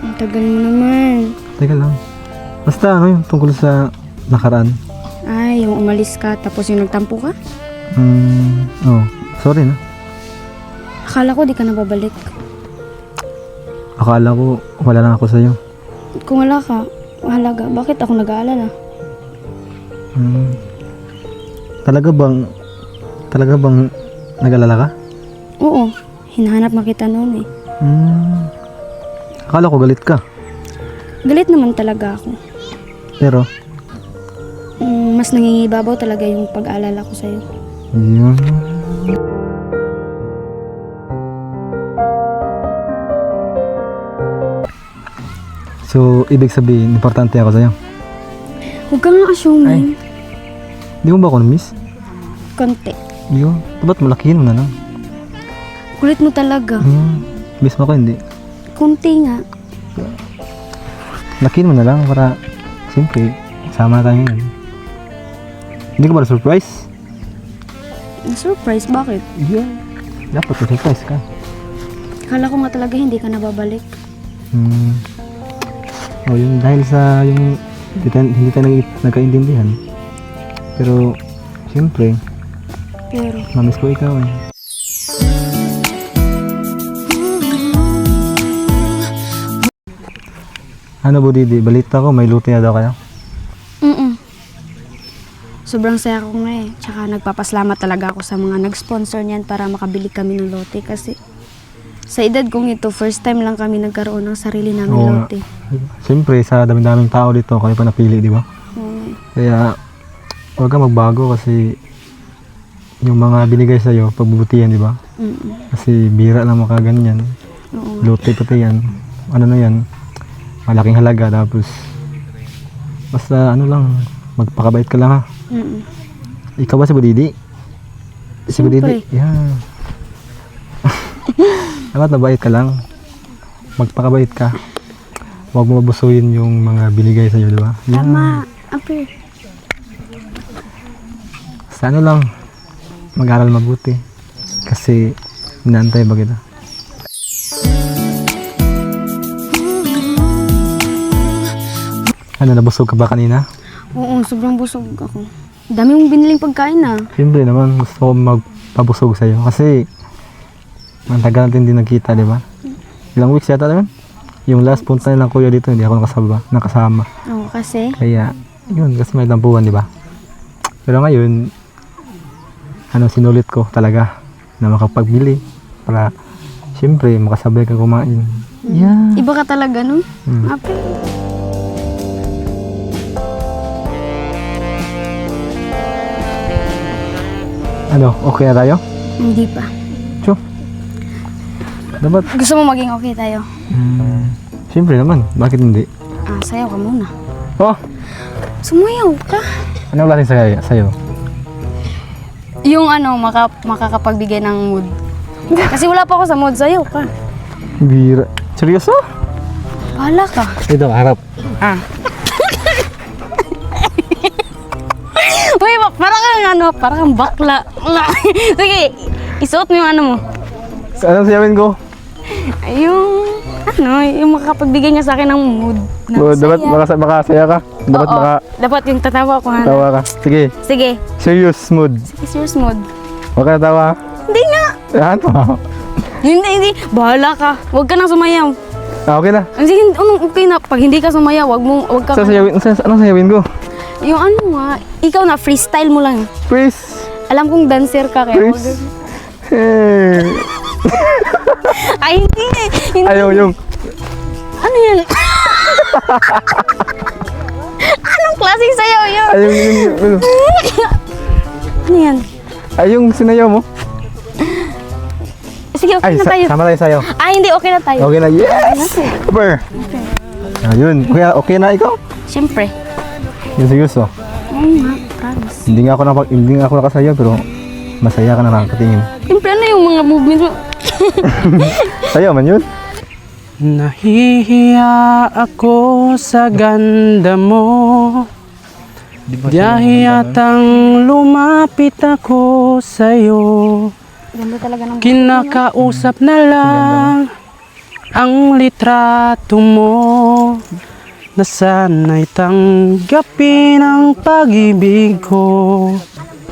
Ang tagal mo naman. Teka lang. Basta, ano yun, tungkol sa nakaraan. Ay, yung umalis ka tapos yung nagtampo ka? Oh, sorry na. Akala ko di ka na babalik. Akala ko, wala lang ako sa'yo. Kung wala ka, mahalaga. Bakit ako nag-aalala? Talaga bang nag-alala ka? Oo, hinahanap na kita noon eh. Akala ko galit ka. Galit naman talaga ako. Pero, Mas nangingibabaw talaga yung pag-aalala ko sa'yo. yun. So, ibig sabihin, importante ako sa'yo. Huwag ka nga assuming. Di mo ba ako na-miss? Konti. Yun. Ba't malakihin mo na lang? Kulit mo talaga. Miss mo ko, hindi. Kunti nga. Lakihin mo na lang para, siyempre, sama na tayo ngayon. Hindi ka ba na-surprise? Na-surprise, bakit? Yeah. Dapat na-surprise ka. Akala ko nga talaga hindi ka nababalik. Oh, yun dahil sa yung hindi tayo nagkaintindihan. Pero, siyempre, Pero, namiss ko ikaw eh. Ano Budidi, balita ko may luti na daw kayo? Sobrang saya ko nga eh. Tsaka nagpapasalamat talaga ako sa mga nag-sponsor niyan para makabili kami ng lote kasi sa edad kong ito, first time lang kami nagkaroon ng sarili namin Oo. lote. Siyempre, sa daming tao dito, kami pa napili, di ba? Kaya, huwag ka magbago kasi yung mga binigay sa'yo, pagbubutihan, di ba? Kasi bira lang makaganyan. Oo. Lote pati yan. Ano na yan? Malaking halaga. Tapos, basta ano lang, magpakabait ka lang ha. Ikaw ba si Budidi? Si Budidi? Siyempre. Yeah. Dapat mabait ka lang. Magpakabait ka. Huwag mo mabusuin yung mga binigay sa'yo, di ba? Yeah. Tama. Ape. Sa ano lang, mag-aral mabuti. Kasi, inaantay ba kita? Ano, nabusog ka ba kanina? Oo, sobrang busog ako. Dami mong biniling pagkain na. Siyempre naman, gusto ko magpabusog sa'yo. Kasi, ang tagal natin din nagkita, di ba? Ilang weeks yata naman? Yung last punta nilang kuya dito, hindi ako nakasama. Oo, kasi Kaya, yun, kasi may tampuhan, di ba? Pero ngayon, sinulit ko talaga na makapagbili para, siyempre, makasabay ka kumain. Yeah. iba ka talaga, no? Hmm. Ape. Ano, okay na tayo? Hindi pa. Tiyo. Dapat, Gusto mo maging okay tayo? siyempre naman, bakit hindi? Sayaw ka muna. Oh, Sumayaw ka. anong klaseng sa'yo? Yung makakapagbigay ng mood. Kasi wala pa ako sa mood, sayaw ka. Bira. Seryoso? Bahala ka. Ito, harap. Uy, parang kang bakla. Sige, isuot mo yung ano mo. Anong siyawin ko? Yung makakapagbigay niya sa akin ng mood. Dapat makasaya ka. Dapat Oo, dapat yung tatawa ko. tawa ka. Sige, Sige, serious mood. serious mood. Huwag ka natawa. Hindi nga. Ano? Hindi. Bahala ka. Huwag ka nang sumayaw. Okay na. Sige, okay na. Pag hindi ka sumayaw, huwag ka. Anong sayawin ko? Yung ikaw na, freestyle mo lang. Please. Alam kong dancer ka kaya. Please. Hey. Ay, hindi. Ayaw yung. Ano yan? Anong klaseng sayaw yun? Ayaw yung. Ano yan? Ay yung sinayaw mo. Sige, okay Ay, na tayo. sama tayo sayaw. Hindi, okay na tayo. Okay na. Yes! Super! Ayun. Kuya, okay na ikaw? Siyempre. Yung seryoso. Oo nga, promise. Hindi nga ako nakasayaw pero masaya ka na nakakatingin. Siyempre, ano yung mga movement mo? Sayaw man yun. Nahihiya ako sa ganda mo. Dahil yatang lumapit ako sa'yo. Ganda talaga ng Kinakausap na lang ang litrato mo. Na sana'y tanggapin ang pag-ibig ko.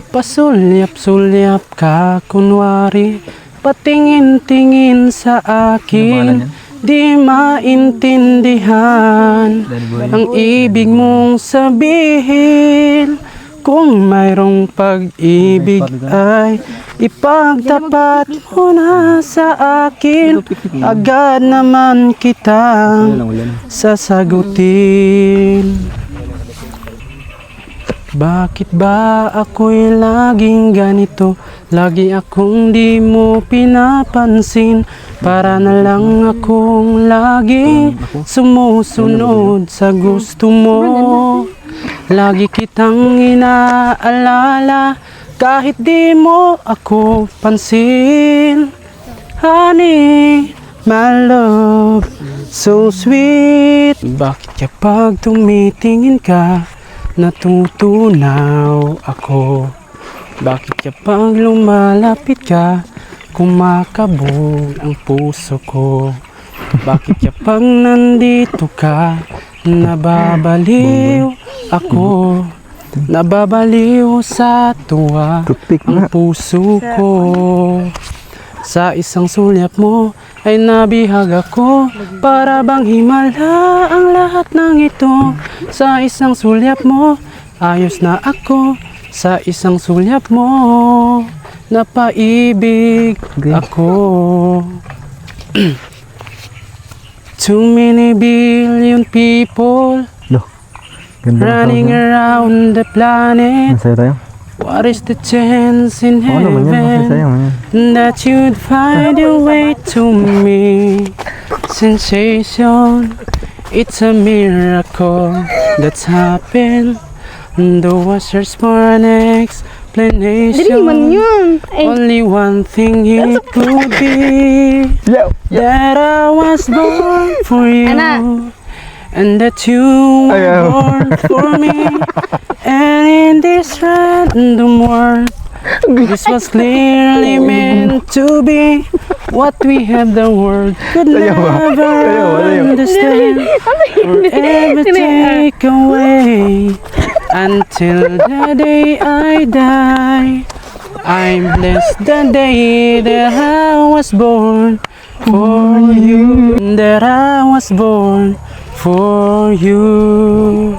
Pasulyap-sulyap ka kunwari, patingin-tingin sa akin. Di maintindihan ang ibig mong sabihin. Kung mayroong pag-ibig ay ipagtapat mo na sa akin. Agad naman kitang sasagutin. Bakit ba ako'y laging ganito? Lagi akong di mo pinapansin. Para na lang akong laging sumusunod sa gusto mo. Lagi kitang inaalala kahit di mo ako pansin. Honey, my love, so sweet. Bakit kapag tumitingin ka, natutunaw ako? Bakit kapag lumalapit ka, kumakabog ang puso ko? Bakit kapag nandito ka, nababaliw ako? Nababaliw sa tuwa ang puso ko. Sa isang sulyap mo ay nabihag ako. Para bang himala ang lahat ng ito. Sa isang sulyap mo, ayos na ako. Sa isang sulyap mo, napaibig ako. Too many billion people Ganda ng running sound, around the planet. Masaya tayo. What is the chance in Oo naman yan, masaya heaven yan. that you'd find your way to me? Sensation, it's a miracle that's happened. Though I search for an explanation, only one thing it could be, that I was born for you, and that you were born for me. And in this random world, this was clearly meant to be. What we had, the world could never understand or ever take away. Until the day I die, I'm blessed the day that I was born for you. That I was born for you.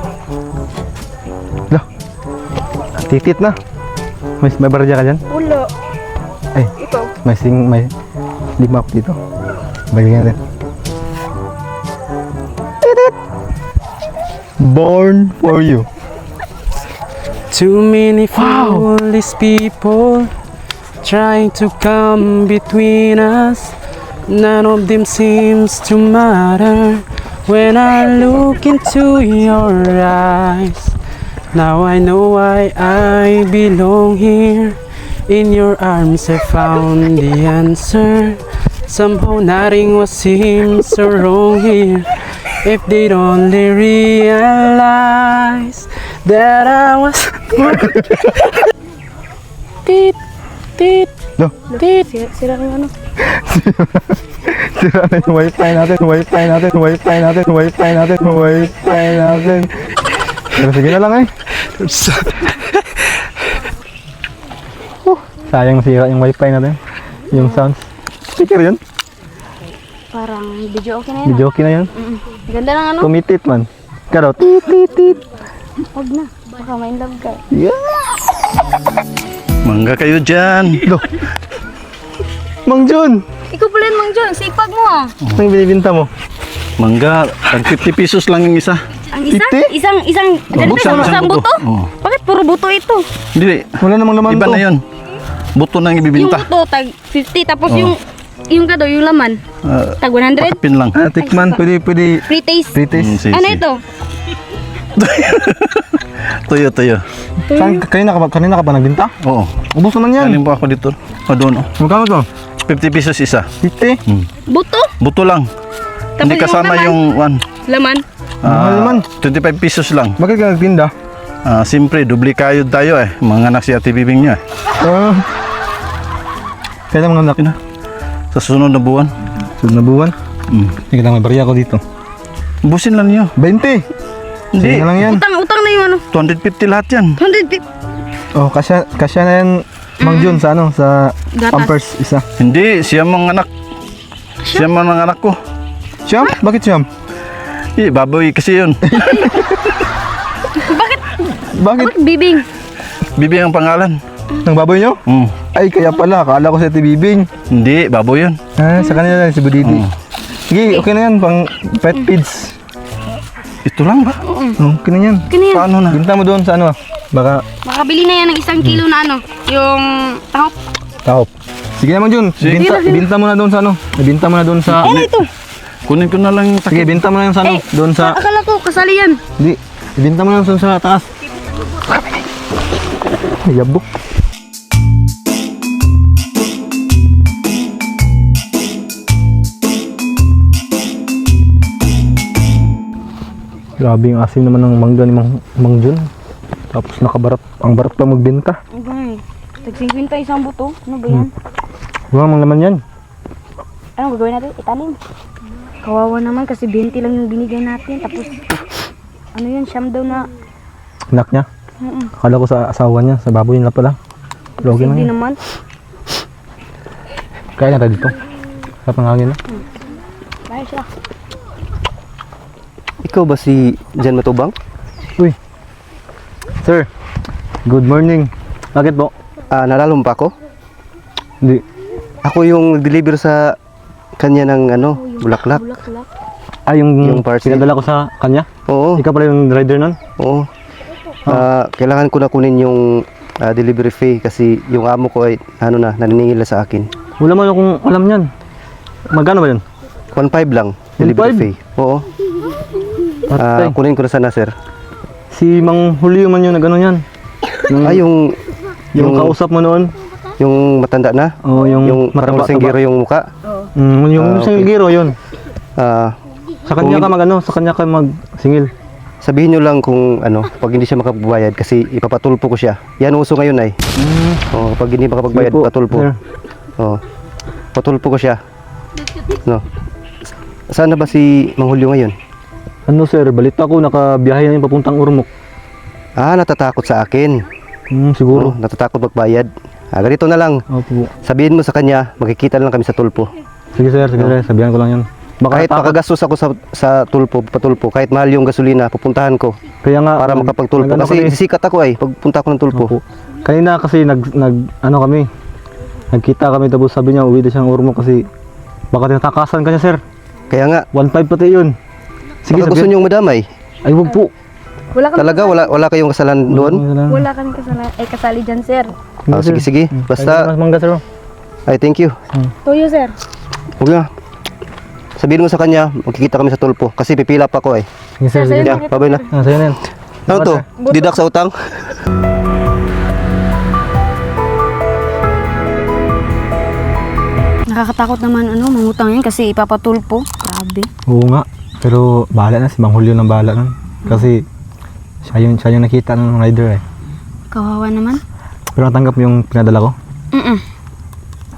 Titit na. May barya ka dyan? Ulo. Ay, may 5 ako dito. Bagay natin. Titit! Born for you. Too many foolish people trying to come between us. None of them seems to matter when I look into your eyes. Now I know why I belong here. In your arms I found the answer. Somehow nothing was seems so wrong here. If they'd only realize that I was tit, tit, No. tit. Sira yung ano. Sira na yung wifi natin. Pero sige na lang sayang sira yung wifi natin. Yung sounds. Speaker yun? Parang video okay na yun. Video okay na yun? Ganda ng ano. Tumitit man. Karot. Tit. Huwag na. Baka may love ka. Yeah. Mangga kayo dyan. Lo. Mang Jun! Ikaw pala yun, Mang John. Sipag mo ah. Anong binibinta mo? Mangga, tag 50 pesos lang yung isa. Ang isa? Piti? Isang ganito, isang buto? Oo. Bakit puro buto ito? Hindi, Wala namang laman iba to. na yun. Buto nang Yung ibibinta. buto, tag 50. Tapos yung kado, yung laman, Ah, tag 100. Pakapin lang. Tikman, pwede. Free taste. Pritis. Sige, Ano sige. ito? Tuyo. Kanina ka ba nagbinta? Oo. Ubus naman yan. Galing po ako dito. O doon. Oh. Magkano to? 50 pesos isa. 50? Buto? Buto lang. Tapos Hindi kasama yung Laman? Mahal naman. 25 pesos lang. Bakit ka nagtinda? Siyempre, dubli kayo tayo eh. Mga anak si Ate Bibing niya. Kaya mga anak na. Sa susunod na buwan. Sunod na buwan. Mm. Hindi lang may barya ko dito. Busin lang niyo. 20! Hindi. Sige na lang yan. Utang na yung ano. 250 lahat yan. 150. Oh, kasya na yan, Mang Jun, sa ano, sa Gatas. Pampers isa. Hindi, siya mga anak. Siya mga anak ko. Siyam? Bakit siyam? Baboy kasi yun. Bakit? Bakit bibing? Bibing ang pangalan. Ng baboy nyo? Mm. Ay, kaya pala. Akala ko sa Tibibing. Hindi, baboy yun. Sa kanila lang, si Budidi. Sige, okay na yan. Pang pet feeds. Ito lang ba? Okay na yan. Kanya yan. Paano na? Binta mo doon sa ano, baka Makabili na yan ng 1 kilo na ano. Yung tahop. tahop. Sige naman Jun, binta mo na doon sa ano. Binta mo na doon sa... Ano ito? Kunin ko na lang yung Sige, takip. binta mo na yung sa ano, doon sa... Akala ko kasali yan. Hindi, ibinta mo na doon sa taas. Ay, yabok. Grabe yung asim naman ng mangga ni Mang Jun. Tapos nakabarat, ang barat pa magbenta. Okay. Tag-50 isang buto. Ano ba yan? Wala mang laman yan. Anong gagawin natin? Italim. Kawawa naman kasi 20 lang yung binigay natin. Tapos, ano yun, siyam daw na. Anak niya. Akala ko sa asawa niya, sa baboy nila pala. Pero okay na Hindi yan. naman. Kaya na tayo dito. Sarap ng hangin na. Bayar siya. Ikaw ba si Jan Matubang? Uy. Sir, Good morning. Bakit po? Nalalo mo pa ako? Hindi. Ako yung deliver sa kanya ng bulaklak. Yung Yung parcel. pinadala ko sa kanya? Oo. Ikaw pala yung rider nun? Oo. Kailangan ko na kunin yung delivery fee kasi yung amo ko ay naniningil na sa akin. Wala man akong alam yan. Magkano ba yun? 1.5 lang delivery 1.5? fee. Oo. Patay. Kunin ko na sana, sir. Si Mang Julio man yung nag-ano yan. Yung yung kausap mo noon. yung matanda na? O Yung parang mataba-taba. singgiro yung muka? Yung okay. singgiro yun. Sa kanya Kung- ka sa kanya ka magsingil. Sabihin nyo lang kung pag hindi siya makapagbayad kasi ipapatulpo ko siya. Yan uso ngayon ay. Pag hindi makapagbayad, Sige po, patulpo. sir. Patulpo ko siya. No. Saan na ba si Mang Julio ngayon? Ano sir, balita ko nakabiyahe na yung papuntang Urmok. Natatakot sa akin. Siguro. Natatakot magbayad. Ganito na lang. Opo. Sabihin mo sa kanya, magkikita lang kami sa tulpo. Sige sir, sabihan ko lang yan. Kahit makagastos ako sa tulpo, patulpo, kahit mahal yung gasolina, pupuntahan ko Kaya nga para makapagtulpo. Kasi sisikat ako ay pagpunta ko ng tulpo. Opo. Kanina kasi kami. Nagkita kami tapos sabi niya uwi na siyang Urmok kasi baka tinatakasan ka niya sir. Kaya nga, 1.5 pati yun. Sige, baka gusto niyong madamay. Ay wag po. Talaga, wala kayong kasalanan doon? Wala kami kasali dyan, sir. Sige. Basta, Mangga sir. ay thank you. Tuyo, sir. Huwag na. Sabihin mo sa kanya, magkikita kami sa tulpo. Kasi pipila pa ako eh. Sige sir, sige. Yeah, bye na. Sa'yo na yan. Ano to? Didak sa utang? Nakakatakot naman mangutang yan kasi ipapatulpo. Grabe. Oo nga. Pero bahala na si Mang Julio ng bahala nun. Kasi siya yung nakita ng rider eh. Kawawa naman. Pero natanggap mo yung pinadala ko?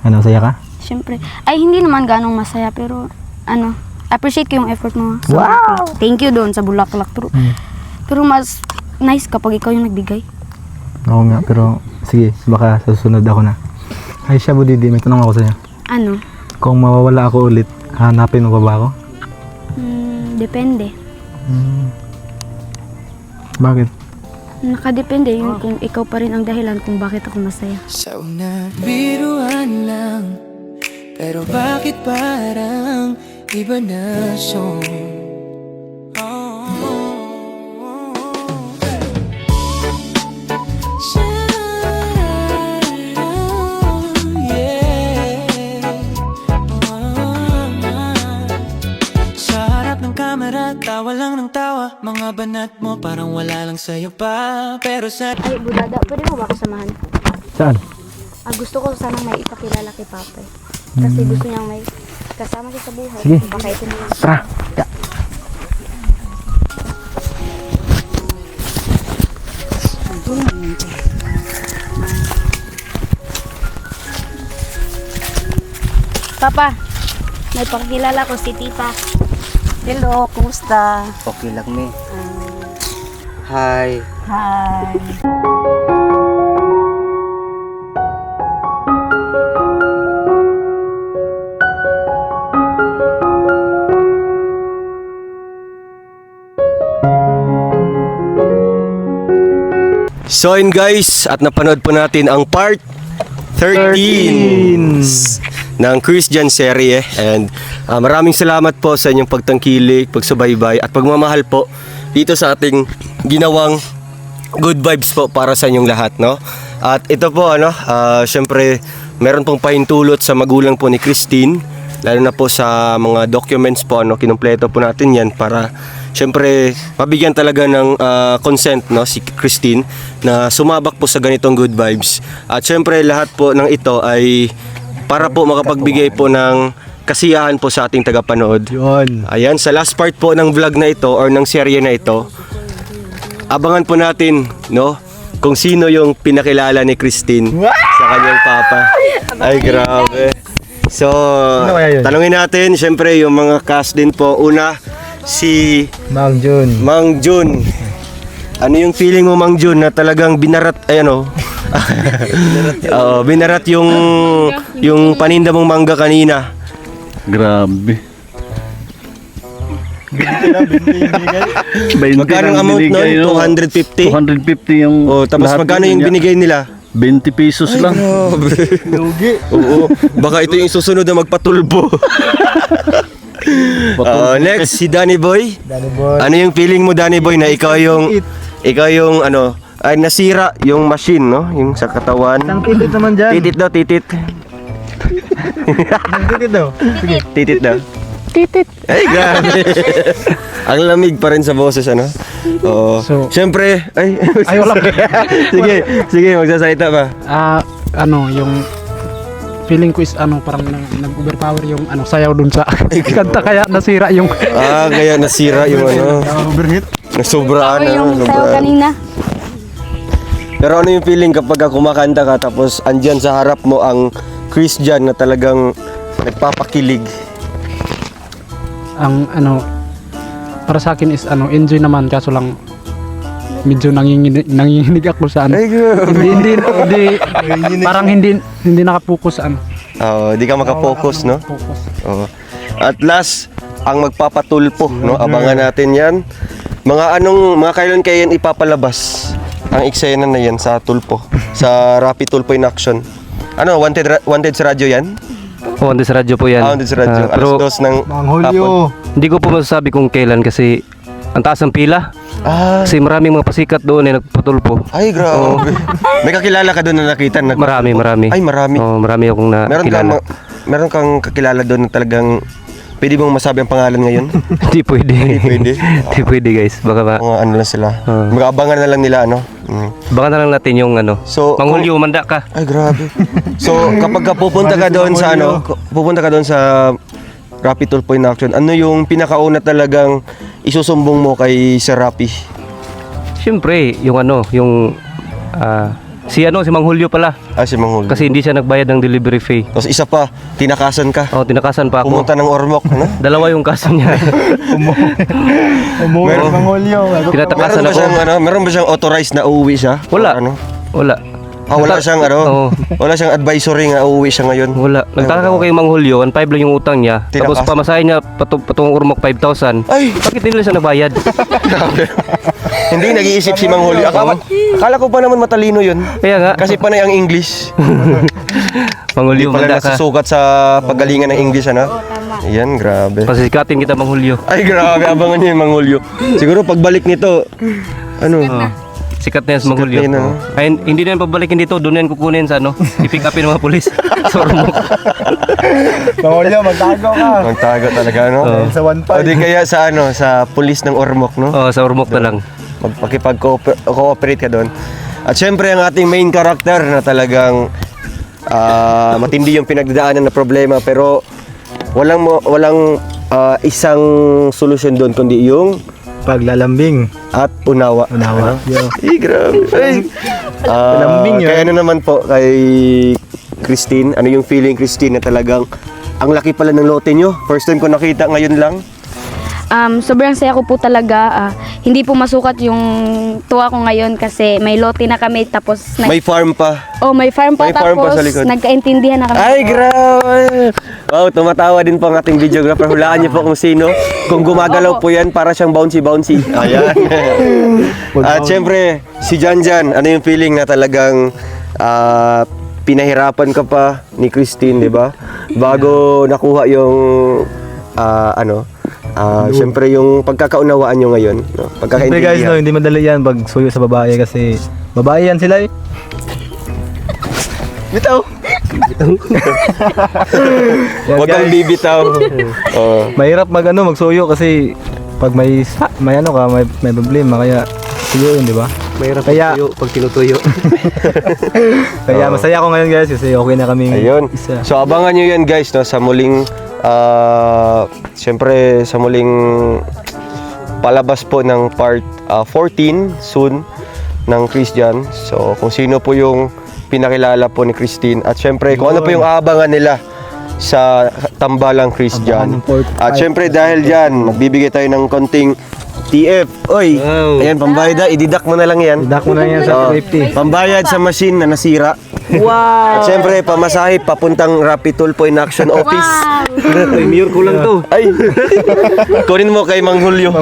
Ano, masaya ka? Siyempre. Ay, hindi naman ganong masaya pero appreciate ko yung effort mo. So, thank you doon sa bulaklak. Pero mas nice kapag ikaw yung nagbigay. Oo nga, pero sige, baka sa susunod ako na. Ay siya Budidi, may tanong ako sa'yo. Ano? Kung mawawala ako ulit, hanapin mo pa ba ako? Depende. Bakit? Nakadepende yung kung ikaw pa rin ang dahilan kung bakit ako masaya. Sa una, biruan lang. Pero bakit parang iba na song? Sa harap ng kamera, tawa lang ng tawa. Mga banat mo parang wala lang sa'yo pa. Pero sa Ay, Budada, pwede mo ba ako samahan? Saan? Gusto ko sanang may ipakilala kay Papa. Kasi gusto niyang may kasama siya sa buhay. Sige. Baka ito na lang. Tara! Papa, may pakilala ko si Tita. Hello, kumusta? Okay lang, me. Hi. Hi. So yun guys, at napanood po natin ang part 13 ng Christian serye. And maraming salamat po sa inyong pagtangkilik, pagsubaybay at pagmamahal po dito sa ating ginawang good vibes po para sa inyong lahat, no? At ito po syempre meron pong pahintulot sa magulang po ni Christine, lalo na po sa mga documents po, kinumpleto po natin yan para syempre mabigyan talaga ng consent, no, si Christine na sumabak po sa ganitong good vibes. At syempre lahat po ng ito ay para po makapagbigay po ng kasiyahan po sa ating tagapanood. Yun. Ayan, sa last part po ng vlog na ito or ng serye na ito, abangan po natin, no, kung sino yung pinakilala ni Christine sa kanyang papa. Ay, grabe. So, kaya yun? tanungin natin, syempre, yung mga cast din po. Una, si Mang Jun. Mang Jun. Ano yung feeling mo, Mang Jun, na talagang binarat, binarat yung paninda mong mangga kanina? Grabe. Magkano ang amount nun? 250? 250 yung... Oh, tapos lahat magkano yung niya. binigay nila? 20 pesos lang. Grabe. Oo. Baka ito yung susunod na magpatulbo. Next, si Danny Boy. Ano yung feeling mo, Danny Boy, na ikaw yung ano, ay nasira yung machine, no? Yung sa katawan. Ang titit naman dyan. Titit daw, titit. Titit daw. Sige. Titit daw. Titit. Ay, grabe. Ang lamig pa rin sa boses, ano? Oo. So- Siyempre, ay Ay, wala. sige, magsasalita pa. Ano, yung feeling ko is ano, parang nag-overpower yung ano, sayaw dun sa kanta kaya nasira yung Kaya nasira yung ano. Overheat. Nasobraan, yung ano? sayo Sobraan. kanina. Pero ano yung feeling kapag kumakanta ka tapos andyan sa harap mo ang Christian na talagang nagpapakilig? ang ano, para sa akin is ano, enjoy naman, kaso lang medyo nanginginig ako sa ano. Ay, grabe. hindi parang hindi nakapokus sa ano. Oo, di ka makapokus, no? Focus. Oo. At last, ang magpapatulpo, no? Abangan natin 'yan. Mga kailan kayo yan ipapalabas? Ang eksena na 'yan sa tulpo, sa Rapid Tulpo in Action. Ano, wanted sa radyo 'yan? Oo, oh, sa radyo po yan. Wanted sa radyo. Pero Alas 2 ng Mang Hulyo. hindi ko po masasabi kung kailan kasi ang taas ng pila. Kasi maraming mga pasikat doon na nagpatulpo. Ay, grabe. May kakilala ka doon na nakita? Marami. Ay, marami. Oo, marami akong nakilala. Meron kang kakilala doon na talagang pwede mong masabi ang pangalan ngayon? Hindi pwede. Hindi pwede? Hindi pwede guys. Baka Mga ano lang sila. Oo. Mag-aabangan na lang nila, ano? baka na lang natin yung ano. So, Manghulyo, manda ka. Ay, grabe. So, kapag pupunta ka doon sa pupunta ka doon sa Rapid Tulpo in Action, ano yung pinakauna talagang isusumbong mo kay Sir Rapi? Siyempre, yung ano, yung si Manghulyo pala. Si Manghul. Kasi hindi siya nagbayad ng delivery fee. Tapos isa pa, tinakasan ka. Oh, tinakasan pa ako. Pumunta ng Ormoc, ano? Dalawa yung kaso niya. Umuwi Mang Hulyo. Tinatakasan Meron ba siyang authorized na uuwi siya? Wala. Or ano? Wala. Wala siyang Oo. Wala siyang advisory nga uuwi siya ngayon. Wala. Nagtaka ko kay Manghulyo, 1.5 lang yung utang niya. Tapos Tinakas. pamasahin niya patungong Ormoc 5,000. Ay! Bakit hindi siya nagbayad? Hindi nag-iisip si Manghulyo. Akala ko pa naman matalino yun. Kaya nga. Kasi panay ang English. Manghulyo, Hindi pala manda ka. nasusukat sa paggalingan ng English, ano? Ayan, grabe. Pasisikatin kita, Manghulyo. Ay, grabe. Abangan niyo yung Manghulyo. Siguro pagbalik nito, ano? Sikat na yan sa Manghulyo. Sikat na yun, Ay, hindi na yan pabalikin dito. Doon na yan kukunin sa ano. I-pick upin ng mga polis. Sa Ormoc. Mang Hulyo, magtago ka. Magtago talaga, no? Sa 1.5. O di kaya sa ano, sa pulis ng Ormoc, no? Oh, sa Ormoc na lang. Magpakipag-cooperate ka doon. At syempre, ang ating main character na talagang matindi yung pinagdadaanan na problema, pero walang isang solusyon doon kundi yung Paglalambing. at unawa. Unawa. Yo. Ay, grabe. Ay. Lambing yun. Kaya ano naman po kay Christine, ano yung feeling, Christine, na talagang ang laki pala ng lote nyo? First time ko nakita, ngayon lang. Sobrang saya ko po talaga. Hindi po masukat yung tuwa ko ngayon kasi may lote na kami tapos May farm pa. may farm pa may farm pa tapos sa likod. nagkaintindihan na kami. Ay, grabe! Wow, tumatawa din po ang ating videographer. Hulaan niyo po kung sino. Kung gumagalaw po yan, para siyang bouncy-bouncy. Ayan. At syempre, si Janjan, ano yung feeling na talagang pinahirapan ka pa ni Christine, di ba? Bago nakuha yung syempre yung pagkakaunawaan nyo ngayon. No? Siyempre Pagkakaintindihan. guys, no, hindi madali yan pag suyo sa babae kasi babae yan sila eh. Bitaw! Huwag kang bibitaw. Mahirap magsuyo kasi pag may problema kaya suyo yun, di ba? Mahirap Kaya- pag tinutuyo. Kaya masaya ako ngayon guys kasi okay na kaming Ayun. isa. So abangan nyo yan guys, no, sa muling siyempre sa muling palabas po ng part 14 soon ng Christian. So kung sino po yung pinakilala po ni Christine at siyempre kung ano po yung aabangan nila sa Tambalang Christian. Abangan ng part At 5. siyempre dahil dyan, magbibigay tayo ng konting TF. Oy, ayan, pambayad na. Ididak mo na lang yan. Dak mo na yan sa Oo. safety. Pambayad sa machine na nasira. Wow! At syempre, pamasahe papuntang Rapid Tulpo in Action Office. Premier ko lang to. Ay! Kunin mo kay Mang Julio.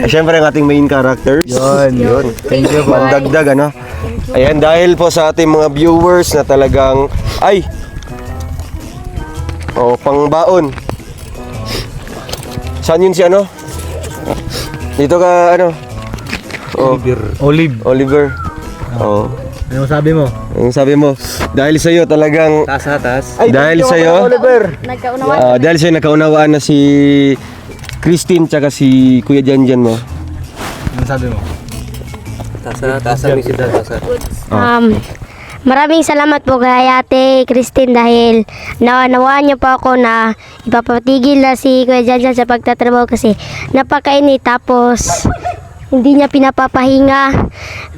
Syempre, ang ating main characters. Yun. Thank you po. Pandagdag, ano? Ayan, dahil po sa ating mga viewers na talagang... Ay! Oh, pangbaon. Saan yun si ano? Dito ka, ano? Oh, Oliver. Oh. Ano sabi mo? Ang sabi mo, dahil sa iyo talagang Taas. dahil sa iyo Nagkaunawaan. dahil sa nakaunawaan na si Christine tsaka si Kuya Janjan mo. Ano sabi mo? Maraming salamat po kay Ate Christine dahil nawaan niyo po ako na ipapatigil na si Kuya Janjan sa pagtatrabaho kasi napakainit tapos hindi niya pinapapahinga.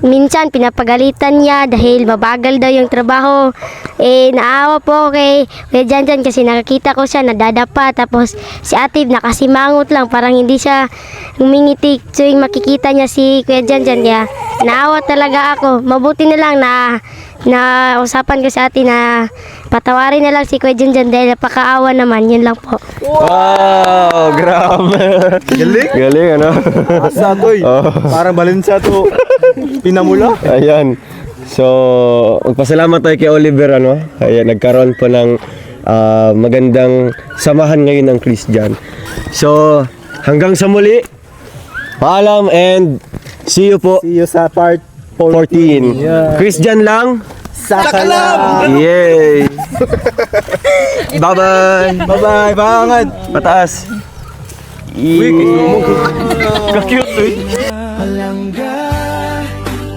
Minsan pinapagalitan niya dahil mabagal daw yung trabaho. Naawa po ako kay Kuya Janjan kasi nakakita ko siya nadadapa tapos si Ate nakasimangot lang parang hindi siya humingiti tuwing makikita niya si Kuya Janjan kaya naawa talaga ako. Mabuti na lang na usapan ko sa Ate na patawarin na lang si Kuya Janjan dahil napakaawa naman. Yun lang po. Wow, grabe. Galing ano? Asa to Parang balinsa to. Pinamula. Ayan. So, magpasalamat tayo kay Oliver ano. Ayan, nagkaroon po ng magandang samahan ngayon ng Christian. So, hanggang sa muli. Paalam and see you po. See you sa part 14. Yeah. Christian lang. Sakalam! Yay! Bye-bye! Bye-bye! Bangan! Pataas! Palangga,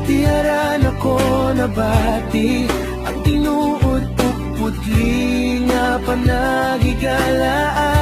tiyaran ako nabati. Ang tinuod o putli nga panagigalaan.